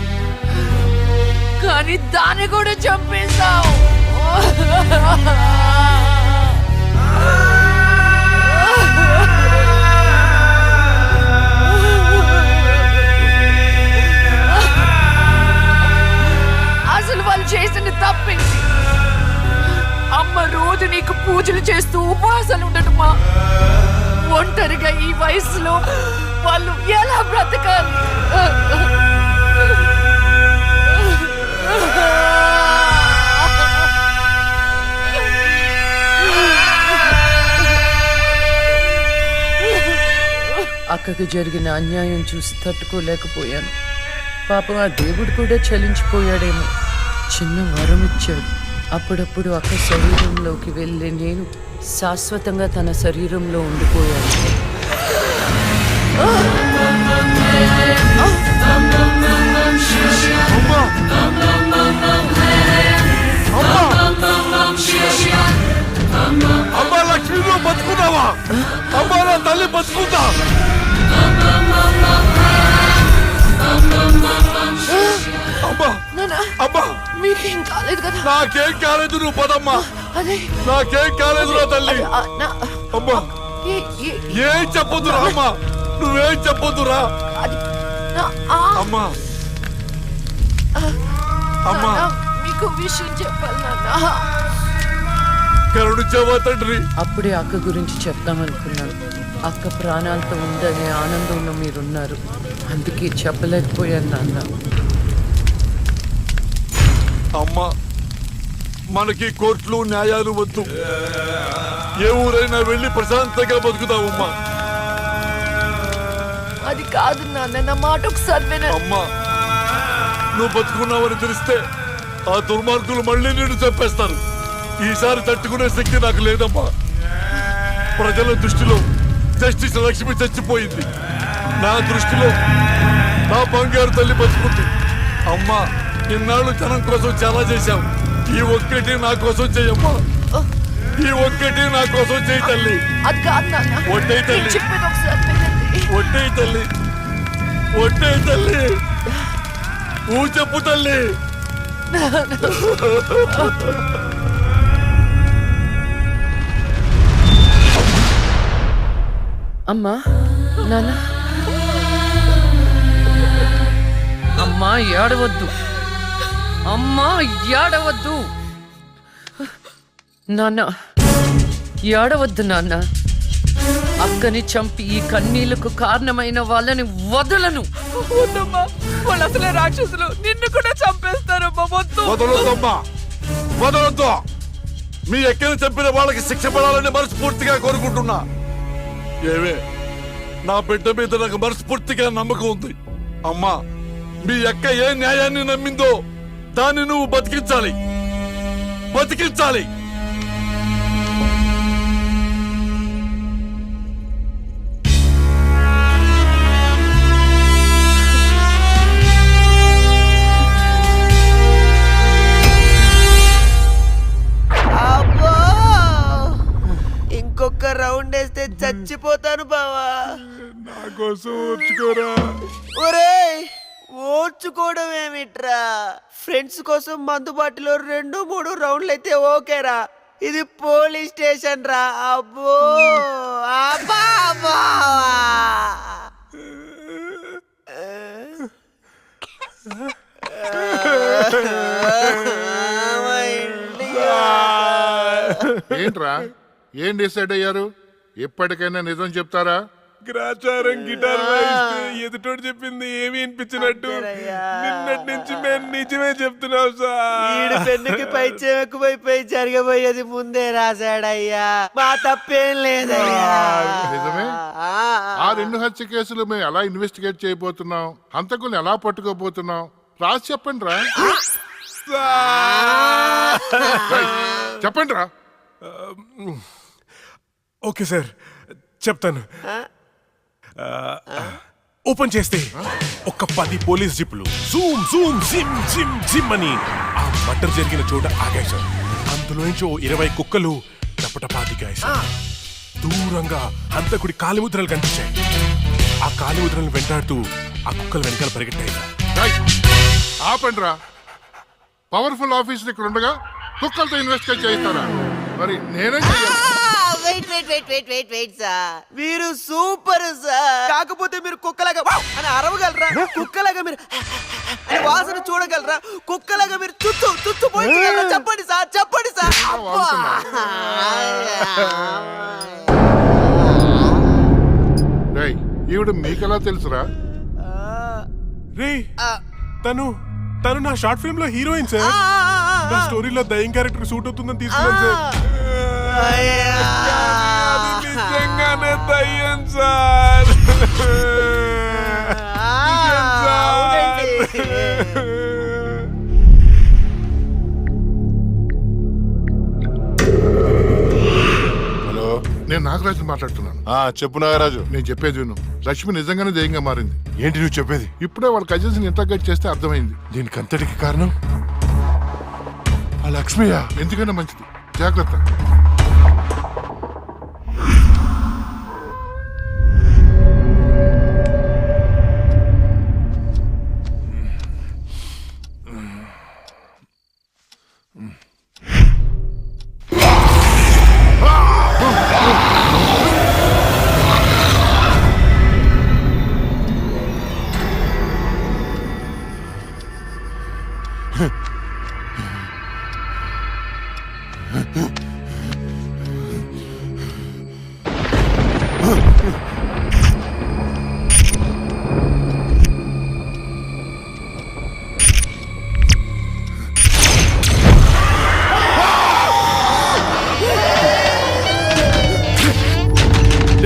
కానీ దాన్ని కూడా చంపేశావు. అసలు వాళ్ళు చేసిన తప్పేంటి? అమ్మ రోజు నీకు పూజలు చేస్తూ ఉపవాసాలు ఉండటమా? ఒంటరిగా ఈ వయసులో వాళ్ళు ఎలా బ్రతకాలి? అక్కకు జరిగిన అన్యాయం చూసి తట్టుకోలేకపోయాను. పాపం ఆ దేవుడు కూడా చలించిపోయాడేమో. చిన్న వరం ఇచ్చాడు. అప్పుడప్పుడు అక్క శరీరంలోకి వెళ్ళే నేను శాశ్వతంగా తన శరీరంలో ఉండిపోయాను. అమ్మా! అమ్మా నా తల్లి బతుకుందా? అమ్మా అమ్మా మీకేం కాలేదు కదా? నాకేం కాలేదు, నువ్వు పదమ్మా. అదే నాకేం కాలేదు నా తల్లి. అమ్మా ఏం చెప్పొద్దురా అమ్మా, నువ్వేం చెప్పొద్దురా అమ్మా. అమ్మా మీకు విషయం చెప్పాలి నాన్న. కరుణించావా తండ్రి? అప్పుడే అక్క గురించి చెప్తామనుకున్నాను. అక్క ప్రాణాలతో ఉందనే ఆనందంలో మీరున్నారు, అందుకే చెప్పలేకపోయాను నాన్న. అమ్మా మనకి కోర్టులు న్యాయాలు వద్దు, ఏ ఊరైనా వెళ్ళి ప్రశాంతంగా బతుకుతావమ్మా. అది కాదు నాన్న, నా మాట ఒకసారి వినండి. అమ్మా నువ్వు బతుకున్నావని తెలిస్తే ఆ దుర్మార్గులు మళ్ళీ నిన్ను చంపేస్తారు. ఈసారి తట్టుకునే శక్తి నాకు లేదమ్మా. ప్రజల దృష్టిలో జస్టిస్ లక్ష్మి చచ్చిపోయింది, నా దృష్టిలో నా బంగారు తల్లి బతుకుంది. అమ్మా ఇన్నాళ్ళు జనం కోసం చాలా చేశావు, ఈ ఒక్కటి నా కోసం చెయ్యమ్మా. ఈ ఒక్కటి నా కోసం చెయ్యి తల్లి. అది కాదు నాన్న, ఒట్టే తల్లి, నేను చెప్పేది ఒకసారి వినండి. ఒట్టే తల్లి, ఒట్టే తల్లి, ఊ చెప్పు తల్లి. అమ్మా నాన్న, అమ్మా ఏడవద్దు, అమ్మా ఏడవద్దు నాన్న, ఏడవద్దు నాన్న. అక్కని చంపి ఈ కన్నీళ్లకు కారణమైన వాళ్ళని వదలను. వద్దమ్మా, వాళ్ళు అసలే రాక్షసులు, నిన్ను కూడా చంపేస్తారమ్మా. వద్దు. వదలొద్దమ్మా, వదలొద్దు. మీ ఎక్కని చంపిన వాళ్ళకి శిక్ష పడాలని మనస్ఫూర్తిగా కోరుకుంటున్నా. ఏవే నా బిడ్డ మీద నాకు మనస్ఫూర్తిగా నమ్మకం ఉంది. అమ్మా మీ అక్క ఏ న్యాయాన్ని నమ్మిందో దాన్ని నువ్వు బతికించాలి, బతికించాలి. ఇంకొక రౌండ్ వేస్తే చచ్చిపోతాను బావా. నా కోసం ఓర్చుకోరా. ఒరేయ్ ఓర్చుకోవడం ఏమిట్రా, ఫ్రెండ్స్ కోసం మందు బాటిలో 2-3 రౌండ్లు అయితే ఓకేరా, ఇది పోలీస్ స్టేషన్ రా. అబ్బో అబ్బా అబ్బా. ఏంట్రా ఏం డిసైడ్ అయ్యారు? ఎప్పటికైనా నిజం చెప్తారా? గ్రాచారం గిటార్ ఎదుటోడు చెప్పింది ఏమి అనిపించినట్టు నిన్నటి నుంచి మేము నిజమే చెప్తున్నాం సార్. ఈడు పెన్నుకి పై చెక్కుపోయిపోయి జరగబోయేది ముందే రాశాడయ్యా, మా తప్పేం లేదయ్యా. నిజమే. ఆ 2 హత్య కేసులు మేము ఎలా ఇన్వెస్టిగేట్ చేయబోతున్నాం, హంతకుల్ని ఎలా పట్టుకోబోతున్నాం రాసి చెప్పండి రా. చెప్పండి రా. ఓకే సార్ చెప్తాను. ఓపెన్ చేస్తే ఒక 10 పోలీస్ జీపులు జూమ్ జూమ్ జిమ్ జిమ్ జిమ్ అని ఆ మర్డర్ జరిగిన చోట ఆగాయి సార్. అందులో నుంచి 20 కుక్కలు టపటపాతికాయి సార్. దూరంగా హంతకుడి కాలిముద్రలు కనిపించాయి. ఆ కాలిముద్రలను వెంటాడుతూ ఆ కుక్కలు వెనకాల పరిగెట్టాయి సార్. ఆపండి రా. పవర్ఫుల్ ఆఫీసర్ ఇక్కడ ఉండగా కుక్కలతో ఇన్వెస్టిగేట్ చేయిస్తారా? మరి నేనేం చెయ్యాలి? వెయిట్ సార్, మీరు సూపర్ సార్. కాకపోతే మీరు కుక్కలాగా వావ్ అని అరవగలరా? కుక్కలాగా మీరు అని వాసన చూడగలరా? కుక్కలాగా మీరు చుట్టూ పోయించగలరా? చెప్పండి సార్, చెప్పండి సార్. ఈవిడ మీకెలా తెలుసురా? రే తను నా షార్ట్ ఫిల్మ్ లో హీరోయిన్ సార్. నా స్టోరీలో దయ్యం క్యారెక్టర్ సూట్ అవుతుందని తీసుకున్నాను సార్. నిజంగానే దయ్యం సార్. హలో, నేను నాగరాజు మాట్లాడుతున్నాను. చెప్పు నాగరాజు. నేను చెప్పేది విను. లక్ష్మి నిజంగానే దయ్యంగా మారింది. ఏంటి నువ్వు చెప్పేది? ఇప్పుడే వాళ్ళ కజిన్స్ ఇంటర్గేట్ చేస్తే అర్థమైంది. దీనికి అంతటికి కారణం ఆ లక్ష్మియా? ఎందుకైనా మంచిది, జాగ్రత్త.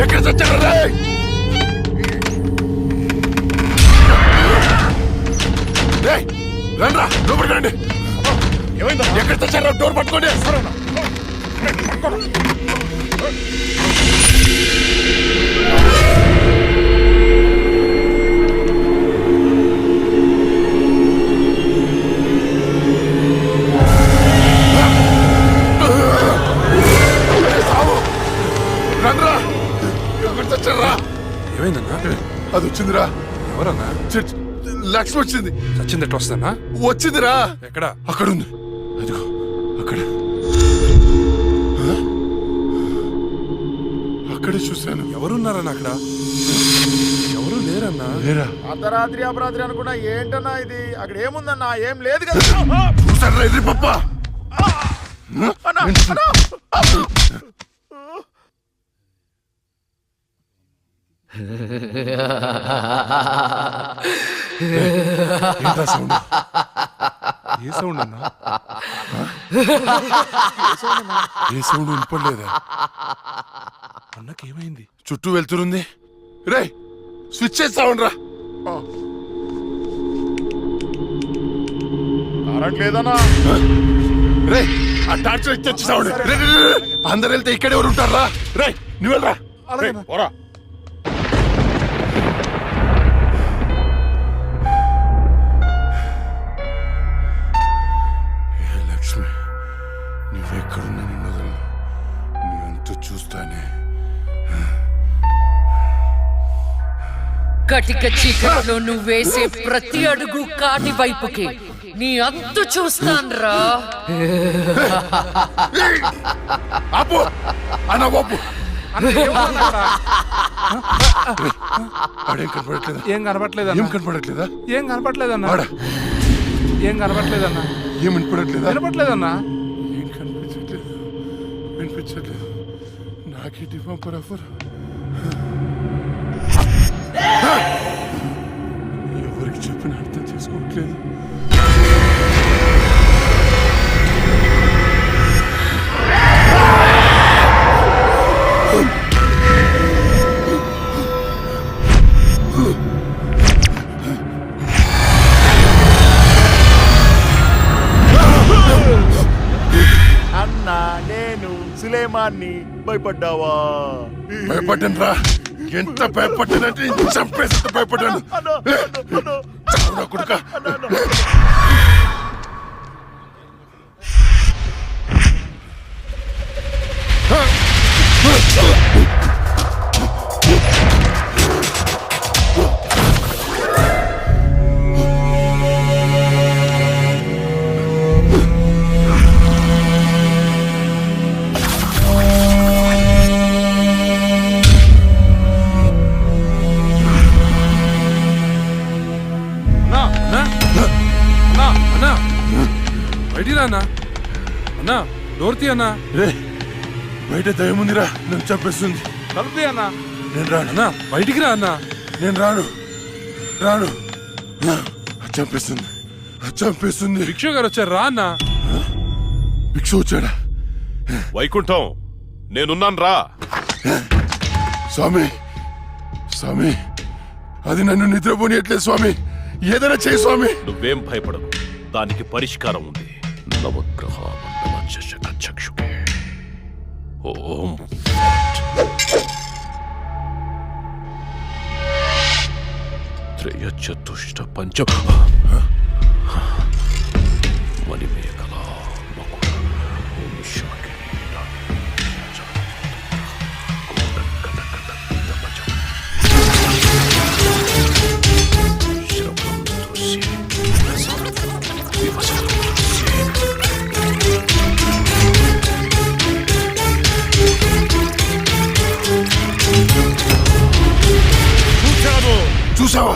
ఎక్కడ చచ్చారు రే? రేయ్, రండ్రా లోపలికి రండి. ఎక్కడ చచ్చారా? డోర్ పట్టుకోండి. రండ్రా, ఎక్కడ చచ్చారా? ఏమైందన్నా? అది వచ్చిందిరా. ఎవరన్నా? లక్ష్మి వచ్చింది. చచ్చింది ఎట్లా వస్తానా? వచ్చిందిరా. ఎక్కడ? అక్కడ ఉంది. అదిగో అక్కడ. అక్కడే చూశాను. ఎవరున్నారన్నా అక్కడ? ఎవరు లేరన్నా. లేరా? అర్ధరాత్రి అపరాత్రి అనుకున్నా ఏంటన్నా ఇది? అక్కడ ఏముందన్నా? ఏం లేదు కదా. చూసారా ఇది పప్ప? ఏ సౌండ్ అన్నా? ఏ సౌండ్ వినపడలేదా? అన్నకేమైంది? చుట్టూ వెళ్తురుంది. రే స్విచ్ చేస్తావుండ్రా. కరెంట్ లేదన్నా. రే ఆ టార్చ్ లైట్ తెచ్చి సౌండ్. అందరు వెళ్తే ఇక్కడ ఎవరు ఉంటారా? రే నువ్వు వెళ్ళరా. పోరా. లక్ష్మి, నువ్వెక్కడున్నా నిన్ను వదలను. నువ్వెంత చూస్తానే. కటిక చీకట్లో నువ్వు వేసే ప్రతి అడుగు కాటి వైపుకి నీ అంతు చూస్తాన్రా. ఆపు అన్న బాపు. ఆడేం కనపడట్లేదా? ఏం కనపట్లేదా? ఏం కనపడట్లేదా? ఏం కనపట్లేదన్నా. ఆడ ఏం కనపట్లేదన్నా. ఏం వినపడట్లేదా? వినపట్లేదన్నా. ఏం కనిపించట్లేదు, వినిపించట్లేదు. నాకేంటి పంపరాఫర్? ఎవరికి చెప్పిన అర్థం చేసుకోవట్లేదు. అన్నా నేను సులేమాన్ని. భయపడ్డావా? భయపడ్డాను రా. ఎంత భయపడ్డానంటే చంపేసి భయపడ్డాను. చావురా కొడుకా. బయటికి రా అన్నా. అన్నా డోర్ తీ అన్నా. రే బయట దయ్యం ఉందిరా, నన్ను చంపేస్తుంది. తలుపు తీ అన్నా. నేను రాను. అన్నా బయటికి రా అన్నా. నేను రాను రాను. చంపేస్తుంది, చంపేస్తుంది. భిక్షు గారు వచ్చారు, రా అన్నా. భిక్ష వచ్చాడా? వైకుంఠం నేనున్నాను రా. స్వామి స్వామి, అది నన్ను నిద్రపోనియట్లేదు స్వామి. ఏదైనా చేయి స్వామి. నువ్వేం భయపడకు, దానికి పరిష్కారం ఉంది. నవగ్రహ మండల చషక చక్షుకే ఓం త్రయ చతుష్ట పంచ మణిమేఖల మకుట ఓం శాఖే శ్రవణం దృశ్యే చూసావా?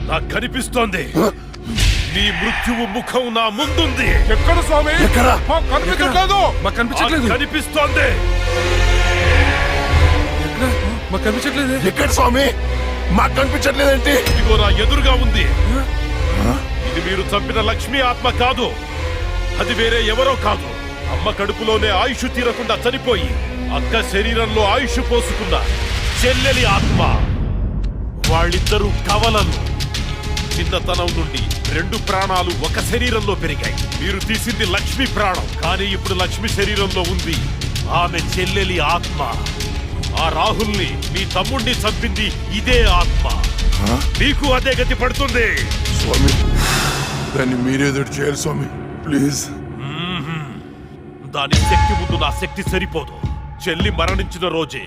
నాకు కనిపిస్తోంది. నీ మృత్యువు ముఖం నా ముందుంది. ఎక్కడ స్వామి? ఎక్కడ? మాకు కనిపించట్లేదు. మాకు కనిపించట్లేదు. కనిపిస్తోంది. మాకు కనిపించట్లేదు. ఎక్కడ స్వామి? మాకు కనిపించట్లేదంటే? ఇదిగో నా ఎదురుగా ఉంది. ఇది మీరు చంపిన లక్ష్మీ ఆత్మ కాదు. అది వేరే ఎవరో కాదు. అమ్మ కడుపులోనే ఆయుష్ తీరకుండా చనిపోయి అక్క శరీరంలో ఆయుష్ పోసుకున్న చెల్లెలి ఆత్మ. వాళ్ళిద్దరూ కవలలు. చిన్నతనం నుండి 2 ప్రాణాలు ఒక శరీరంలో పెరిగాయి. మీరు తీసింది లక్ష్మి ప్రాణం, కానీ ఇప్పుడు లక్ష్మి శరీరంలో ఉంది ఆమె చెల్లెలి ఆత్మ. ఆ రాహుల్ని, మీ తమ్ముణ్ణి చంపింది ఇదే ఆత్మ. మీకు అదే గతి పడుతుంది. స్వామి, దాన్ని మీరేదో చేయాలి స్వామి, ప్లీజ్. దాని శక్తి ముందు నా శక్తి సరిపోదు. చెల్లి మరణించిన రోజే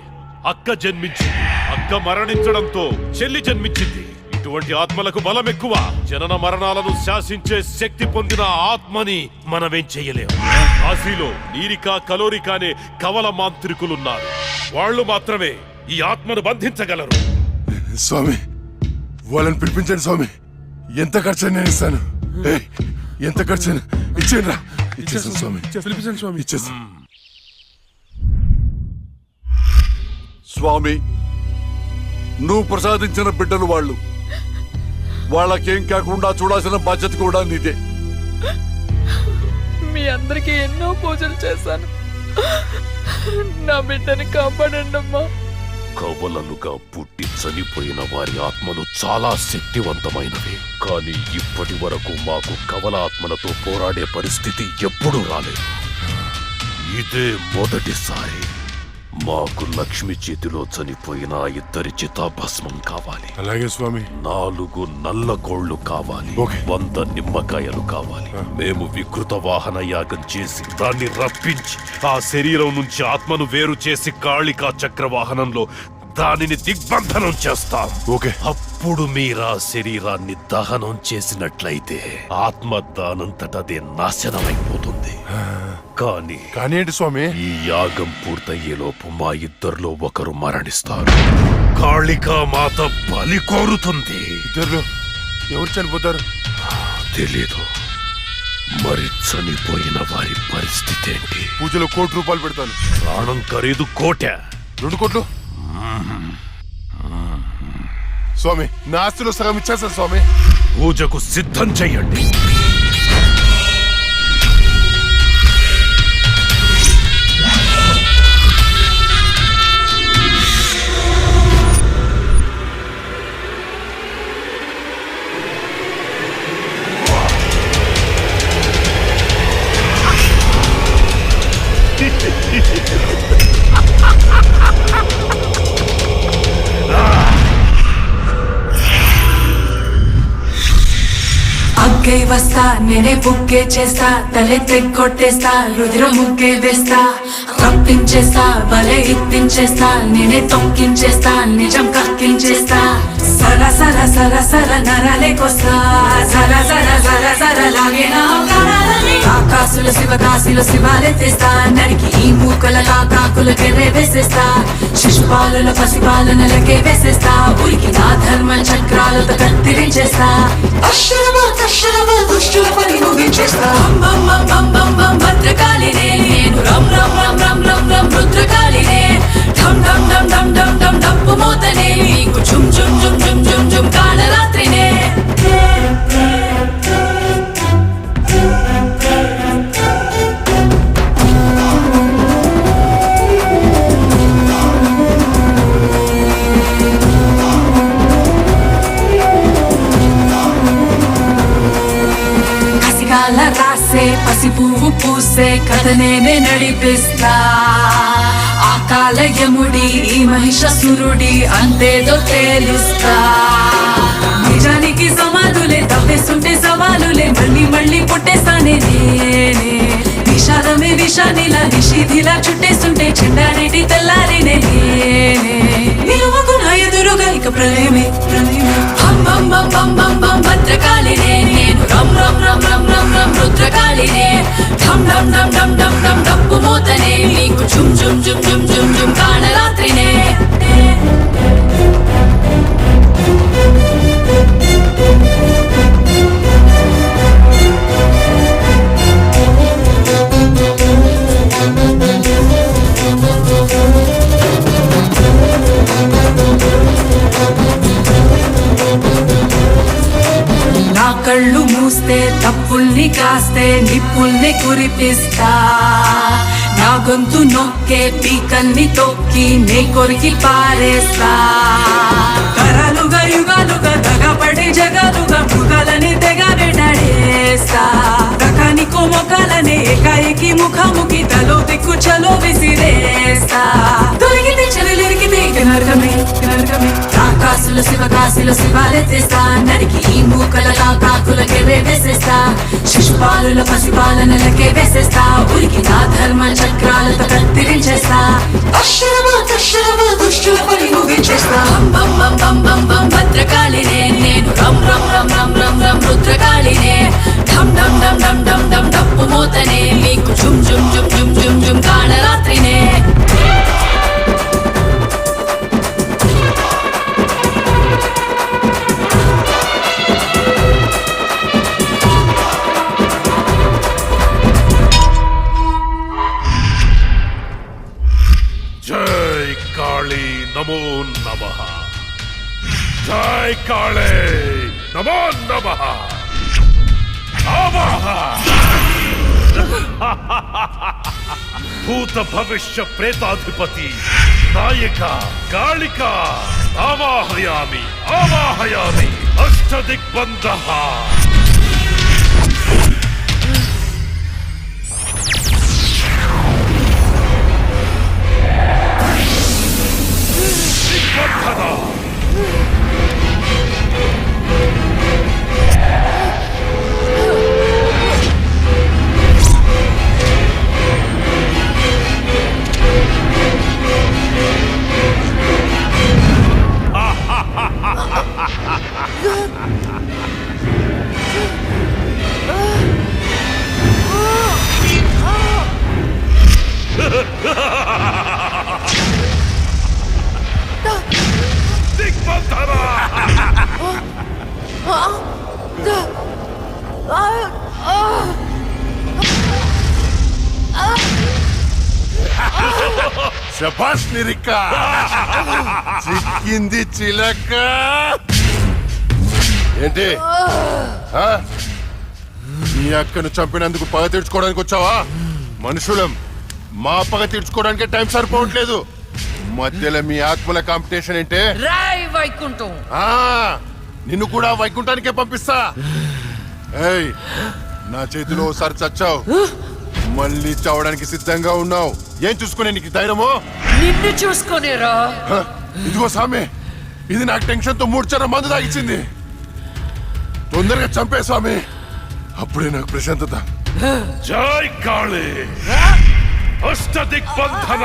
అక్క జన్మించింది. అక్క మరణించడంతో చెల్లి జన్మించింది. ఇటువంటి ఆత్మలకు బలం ఎక్కువ. జనన మరణాలను శాసించే శక్తి పొందిన ఆత్మని మనమేం చెయ్యలేము. కాశీలో నీరికా కలోరికా అనే కవల మాంత్రికులున్నారు. వాళ్ళు మాత్రమే ఈ ఆత్మను బంధించగలరు. స్వామి, వాళ్ళని పిలిపించండి స్వామి. ఎంత ఖర్చు నేను ఇస్తాను. ఎంత ఖర్చు ఇచ్చేయండి. ఇచ్చేసాను స్వామి. పిలిపించండి స్వామి. ఇచ్చేసాను స్వామి. నువ్వు ప్రసాదించిన బిడ్డలు వాళ్ళు. వాళ్ళకేం కాకుండా చూడాల్సిన బాధ్యత కూడా నీదే. మీ అందరికీ ఎన్నో పూజలు చేశాను. నా బిడ్డని కాపాడండి అమ్మా. కవలలుగా పుట్టి చనిపోయిన వారి ఆత్మలు చాలా శక్తివంతమైనవి. కానీ ఇప్పటి వరకు మాకు కవల ఆత్మలతో పోరాడే పరిస్థితి ఎప్పుడూ రాలేదు. ఇదే మొదటిసారి. మాకు లక్ష్మి చేతిలో చనిపోయిన 2 చితాభస్మం కావాలి. అలాగే స్వామి. 4 నల్ల గోళ్లు కావాలి. 100 నిమ్మకాయలు కావాలి. మేము వికృత వాహన యాగం చేసి దాన్ని రప్పించి ఆ శరీరం నుంచి ఆత్మను వేరు చేసి కాళికా చక్ర వాహనంలో దానిని దిగ్బంధనం చేస్తాం. అప్పుడు మీరా శరీరాన్ని దహనం చేసినట్లయితే ఆత్మ దానంతటదే నాశనమైపోతుంది. కానీ ఏంటి స్వామి? ఈ యాగం పూర్తయ్యేలోపు మా ఇద్దరిలో ఒకరు మరణిస్తారు. కాళికా మాత బలి కోరుతుంది. ఇద్దరు ఎవరు చనిపోతారు తెలీదు. మరి చనిపోయిన వారి పరిస్థితి ఏంటి? పూజలో 1 కోటి రూపాయలు పెడతాను. ప్రాణం ఖరీదు 1 కోటి. 2 కోట్లు స్వామి. నా ఆస్తిలో సగం ఇచ్చేస్తాను స్వామి. పూజకు సిద్ధం చెయ్యండి. అగ్గే వస్తా, నేనే బుక్కే చేస్తా, తలే తెగ్గొట్టేస్తా, రుదిర ముగ్గే వేస్తా, రప్పించేస్తా, బలే ఎత్తించేస్తా, నేనే తొక్కించేస్తా, నిజం కక్కించేస్తా. సర సర సర సర నరాలేకొస్తా, సర సర సర సర లాగే నా ప్రాణాలని. ఆకాశుల శివకాశిలో శివాలెత్తేస్తా, నరికి ఈ మూకల కాకాకుల కెర్రే వేసేస్తా, శిశుపాలుల పసిపాలనలకే వేసేస్తా, ఉరికి నా ధర్మ చక్రాలతో కత్తిరించేస్తా. దుష్టుల పని ముగించేస్తా. భద్రకాళినే నేను, రం రం రం రం రం రం రుద్రకాళినే. ఢం ఢం ఢం ఢం ఢం ఢం డప్పు మోతనే, నీకు ఝుమ్ ఝుమ్ ఝుమ్ ఝుమ్ ఝుమ్ ఝుమ్ కాళరాత్రినే. రాసే పసి పువ్వు పూసే కథ నేనే నడిపిస్తా. ఆ కాలయముడి ఈ మహిషాసురుడి అంతేదో తేలుస్తా. నిజానికి సమాధులే తవ్వేస్తుంటే సవాలులే మళ్ళీ మళ్ళీ పుట్టేస్తానే నేనే. విషాదమే విషానిలా నిషిధిలా చుట్టేస్తుంటే చెండారెడ్డి తెల్లారినే నేనే. నిలువకు నా ఎదురుగా ఇక ప్రళయమే ప్రళయమే. హం హం హం హం హం హం భద్రకాళినే నేను, రం రం రం రం రం రం రుద్రకాళినే. ఢం ఢం ఢం ఢం ఢం ఢం డప్పు మోతనే, నీకు ఝుమ్ ఝుమ్ ఝుమ్ ఝుమ్ ఝుమ్ ఝుమ్ కాళరాత్రినే. కాస్తే నిప్పుల్ని కురిపిస్తా నా గొంతు నొక్కే పీకల్ని తొక్కి నే కొరికి పారేస్తా తరాలుగా యుగాలుగా దగపడి జగాలుగా మృగాలని తెగ వెంటాడేస్తా రకానికో మొక్కలనే ఏకాయికి ముఖాముఖి తలో దిక్కు చలో విసిరేస్తా దొరికితే చెలలిరికితే నరకమే నరకమే ఆకాశులు శివకాశులు శివాలెత్తేస్తా నరికి ఈ మూకల కాకులకే వేసేస్తా శిశుపాలుల పసిపాలనలకే వేసేస్తా ఉరికి నా ధర్మ చక్రాలతో కత్తిరించేస్తా అక్షరమా అక్షరమా దుష్టుల పని ముగించేస్తా బం బం బం బం బం భద్రకాళినే నేను రం రం రం రం రం రం రుద్రకాళినే ఢం ఢం ఢం ఢం ఢం ఢం డప్పు మోతనే మీకు జుమ్ జుమ్ జుమ్ జుమ్ జుమ్ జుమ్ కాళరాత్రినే జై కాళీ నమో నమః. జై కాళీ నమో నమః. ఆవాహ. భూత భవిష్య ప్రేతాధిపతి నాయక కాళిక ఆవాహయామి ఆవాహయామి అష్టదిగ్బంధః. దిగ్బంధన. శభాష్ నిరిక, చిక్కింది చిలక. ఏంటి ఆ? మీ అక్కను చంపినందుకు పగ తీర్చుకోవడానికి వచ్చావా? మనుషులం, మా పగ తీర్చుకోవడానికి టైం సరిపోవట్లేదు. మధ్యలో మీ ఆత్మల కాంపిటీషన్ ఏంటే? రాయ్ వైకుంఠం. ఆ, నిన్ను కూడా వైకుంఠానికే పంపిస్తా. ఏయ్, నా చేతిలో ఒకసారి చచ్చావు, మళ్ళీ చావడానికి సిద్ధంగా ఉన్నావు. ఏం చూసుకునే నీకు ధైర్యమో? నిన్ను చూసుకునేరా. ఇదిగో స్వామి, ఇది నాకు టెన్షన్ తో 3 చర మందు తాగిచ్చింది. తొందరగా చంపే స్వామి, అప్పుడే నాకు ప్రశాంతత. జై కాళీ అష్టదిగ్బంధన.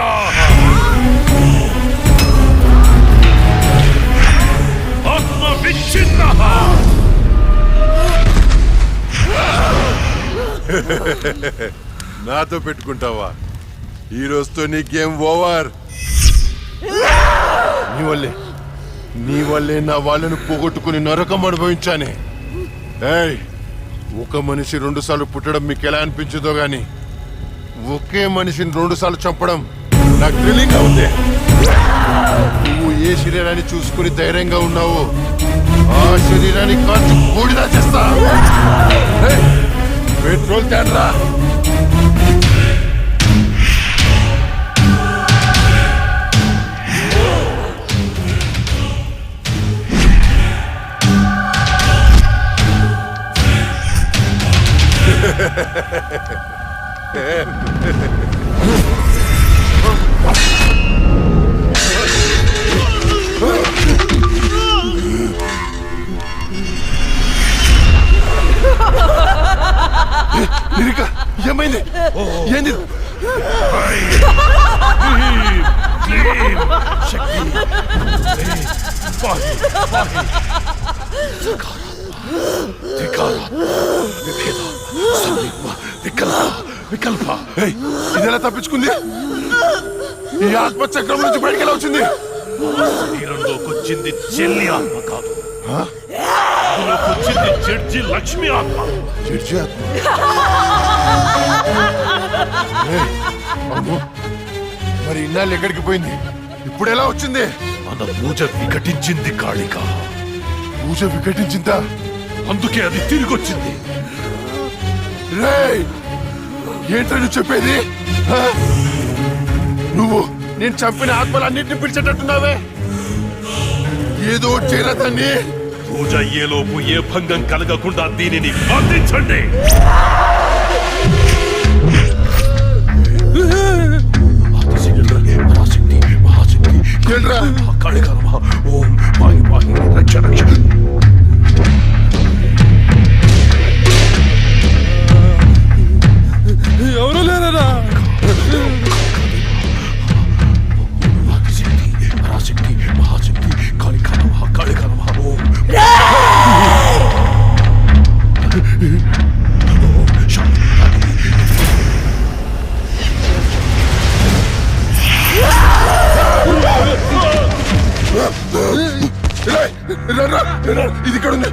ఆత్మ విచ్ఛిన్న. నాతో పెట్టుకుంటావా? ఈ రోజుతో నీ గేమ్ ఓవర్. నీ వల్లే నా వాళ్ళను పోగొట్టుకుని నరకం అనుభవించానే. ఏయ్, ఒక మనిషి 2 సార్లు పుట్టడం మీకు ఎలా అనిపించిందో గాని ఒకే మనిషిని 2 సార్లు చంపడం నాకు థ్రిల్లింగ్ గా ఉంది. నువ్వు ఏ శరీరాన్ని చూసుకుని ధైర్యంగా ఉన్నావో ఆ శరీరాన్ని కాల్చి బూడిదా చేస్తా. పెట్రోల్ తేడ్రా. నిరిక, ఏమైంది? ఏంది? శక్తి వికల్ప. ఇదెలా తప్పించుకుంది? ఈ ఆత్మ చక్రం నుంచి బయటికి ఎలా వచ్చింది? శరీరంలోకి వచ్చింది చెల్లి ఆత్మ కాదు, అందులోకి వచ్చింది జడ్జి లక్ష్మి ఆత్మ. జడ్జి ఆత్మ? అమ్మో, మరి ఇన్నాళ్ళు ఎక్కడికి పోయింది? ఇప్పుడు ఎలా వచ్చింది? మన పూజ వికటించింది కాళిక. పూజ వికటించిందా? అందుకే అది తిరిగి వచ్చింది. రేయ్, ఏంటో నువ్వు చెప్పేది? ఆ? నువ్వు నేను చంపిన ఆత్మలన్నింటినీ పిలిచేటట్టున్నావే. ఏదో చేరదాన్ని. పూజ అయ్యేలోపు ఏ భంగం కలగకుండా దీనిని బంధించండి. ఏంట్రా? ఓం పాహి పాహి రక్ష రక్ష. ఎవరు లేరా? పరాశక్తి మహాశక్తి కాళికా నమః కాళికా నమః. ఓం ఇది ఇక్కడ ఉంది.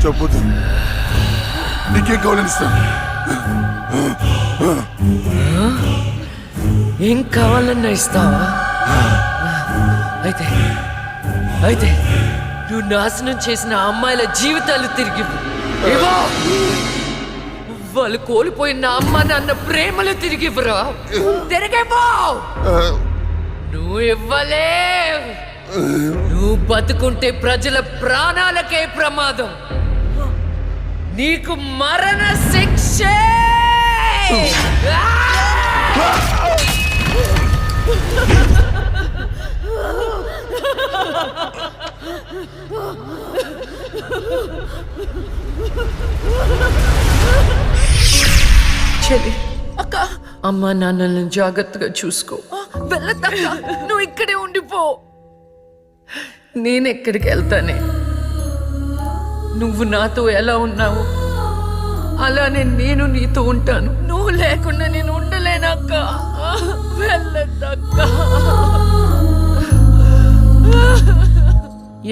చెప్పొద్దు. నీకేం కావాలని ఇస్తాను. ఏం కావాలన్నా ఇస్తావా? అయితే అయితే నువ్వు నాశనం చేసిన అమ్మాయిల జీవితాలు తిరిగి ఇవ్వు. వాళ్ళు కోల్పోయిన అమ్మ నాన్న ప్రేమలు తిరిగి ఇవ్వరా? తిరిగిపో. నువ్వు ఇవ్వలే. నువ్వు బతుకుంటే ప్రజల ప్రాణాలకే ప్రమాదం. నీకు మరణ శిక్ష. చెల్లి, అక్క, అమ్మా నాన్నలను జాగ్రత్తగా చూసుకో. వెళ్ళొద్దక్క, నువ్వు ఇక్కడే ఉండిపో. నేనెక్కడికి వెళ్తానే? నువ్వు నాతో ఎలా ఉన్నావు అలానే నేను నీతో ఉంటాను. నువ్వు లేకుండా నేను ఉండలేనక్క. వెళ్ళొద్దక్క.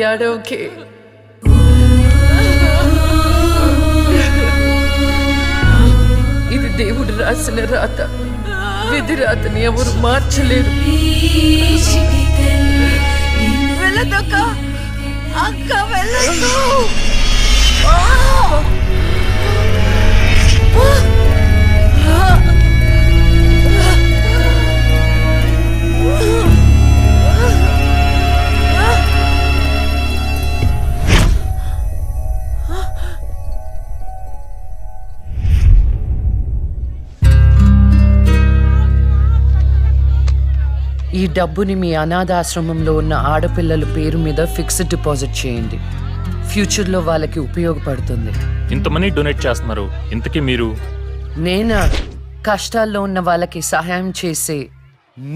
ఏడోకే. ఇది దేవుడు రాసిన రాత. విధి రాతని ఎవరు మార్చలేరు. వెళ్ళదక్క. అక్క వెళ్ళదు. ఈ డబ్బుని మీ అనాథాశ్రమంలో ఉన్న ఆడపిల్లల పేరు మీద ఫిక్స్డ్ డిపాజిట్ చేయండి. ఫ్యూచర్లో వాళ్ళకి ఉపయోగపడుతుంది. ఇంత మనీ డొనేట్ చేస్తున్నారు, ఇంతకీ మీరు? నేనా కష్టాల్లో ఉన్న వాళ్ళకి సహాయం చేసే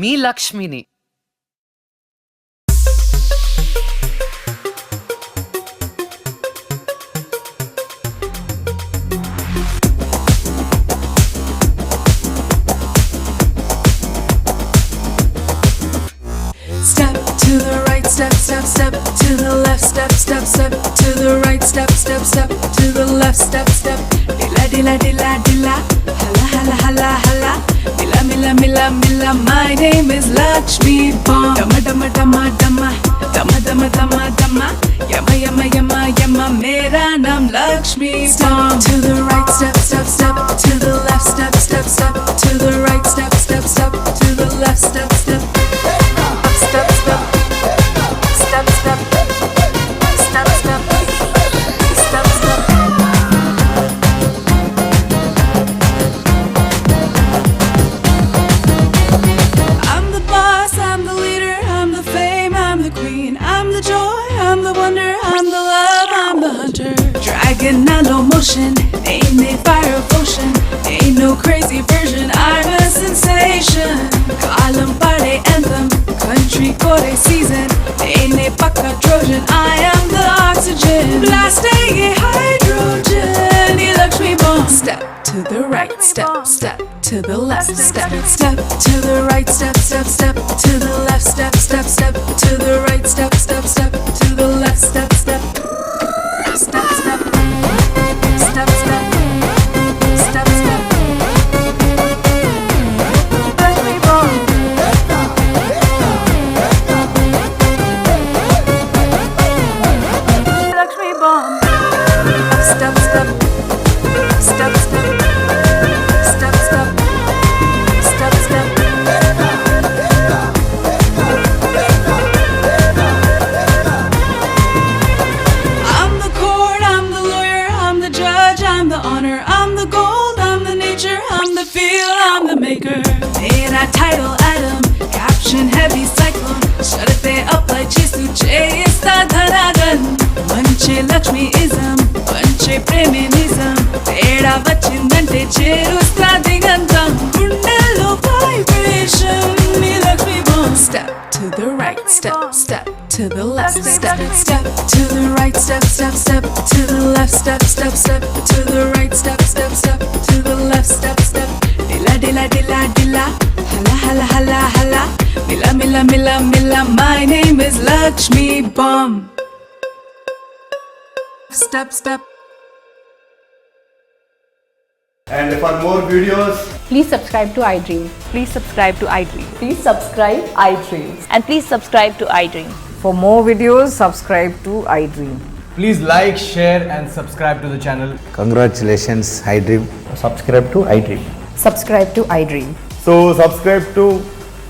మీ లక్ష్మిని. Step to the right, step, step, step to the left, step, step, step to the right, step, step, step to the left, step, step. Dilla, dilla, dilla, dilla. Hala, hala, hala, hala. Mila, mila, mila, mila. My name is Lakshmi Bomb. Dama, dama, dama, dama. Dama, dama, dama, dama. Yama, yama, yama, yama. Mera naam Lakshmi Bomb. Step to the right, step, step, step to the left, step, step, step to the right, step, step, step to the left, step, step. Step, step. Step, step. Step, step. Step, step. I'm the boss, I'm the leader, I'm the fame, I'm the queen, I'm the joy, I'm the wonder, I'm the love, I'm the hunter. Dragon no motion, ain't a fire of ocean, ain't no crazy version, I'm a sensation. Kalam party anthem, country core season, ain't a pakka Trojan, I am the oxygen. Blasting a hydrogen, Lakshmi Bomb. Step to the right, step, step to the left, step, step to the right, step, step, step to the left, step, step, step to the right, step, step, step to the left, step, step, step, step, step, step, step, step. Lakshmi Bomb. Lakshmi Bomb. Step, step, step, step. Step, step, step, step. I'm the court, I'm the lawyer, I'm the judge, I'm the honor, I'm the gold, I'm the nature, I'm the feel, I'm the maker. In a title atom, caption heavy cyclone. Shut it there up like Chisu Chesta Dhanagan. Manche Lakshmi-ism, manche Preminism. తేడా వచ్చిందంటే చేరుస్తా దిగంతం గుండెల్లో vibration me Lakshmi bomb. Step to the right, step, step to the left, step, step to the right, step, step, step to the left, step, step, step to the right, step, step, step to the left, step, step. Dilla, dilla, dilla, dilla. Hala, hala, hala, hala. Mila, mila, mila, mila. My name is Lakshmi Bomb. Step, step. And for more videos, Please subscribe to iDream. Please subscribe to iDream. Please subscribe iDream. And please subscribe to iDream. For more videos, subscribe to iDream. please like, share and subscribe to the channel. congratulations, iDream. Subscribe to iDream. Subscribe to iDream. So subscribe to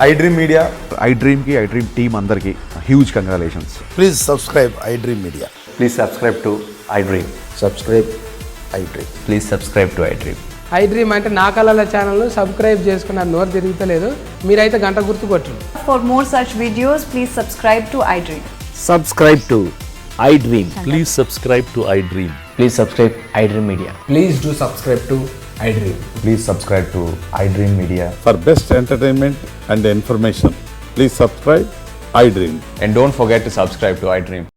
iDream Media. iDream ki iDream team andarki huge congratulations. Please subscribe iDream Media. Please subscribe to iDream. Subscribe iDream. Please subscribe to iDream. iDream అంటే నా కళల ఛానల్ సబ్స్క్రైబ్ చేసుకున్న నోరు తిరుగుతలేదు మీరైతే గంట గుర్తు కొట్టండి. For more such videos, please subscribe to iDream. Subscribe to iDream. Please subscribe to I dream. Please subscribe iDream Media. Please do subscribe to iDream. Please subscribe to iDream Media. For best entertainment and information, please subscribe iDream. And don't forget to subscribe to iDream.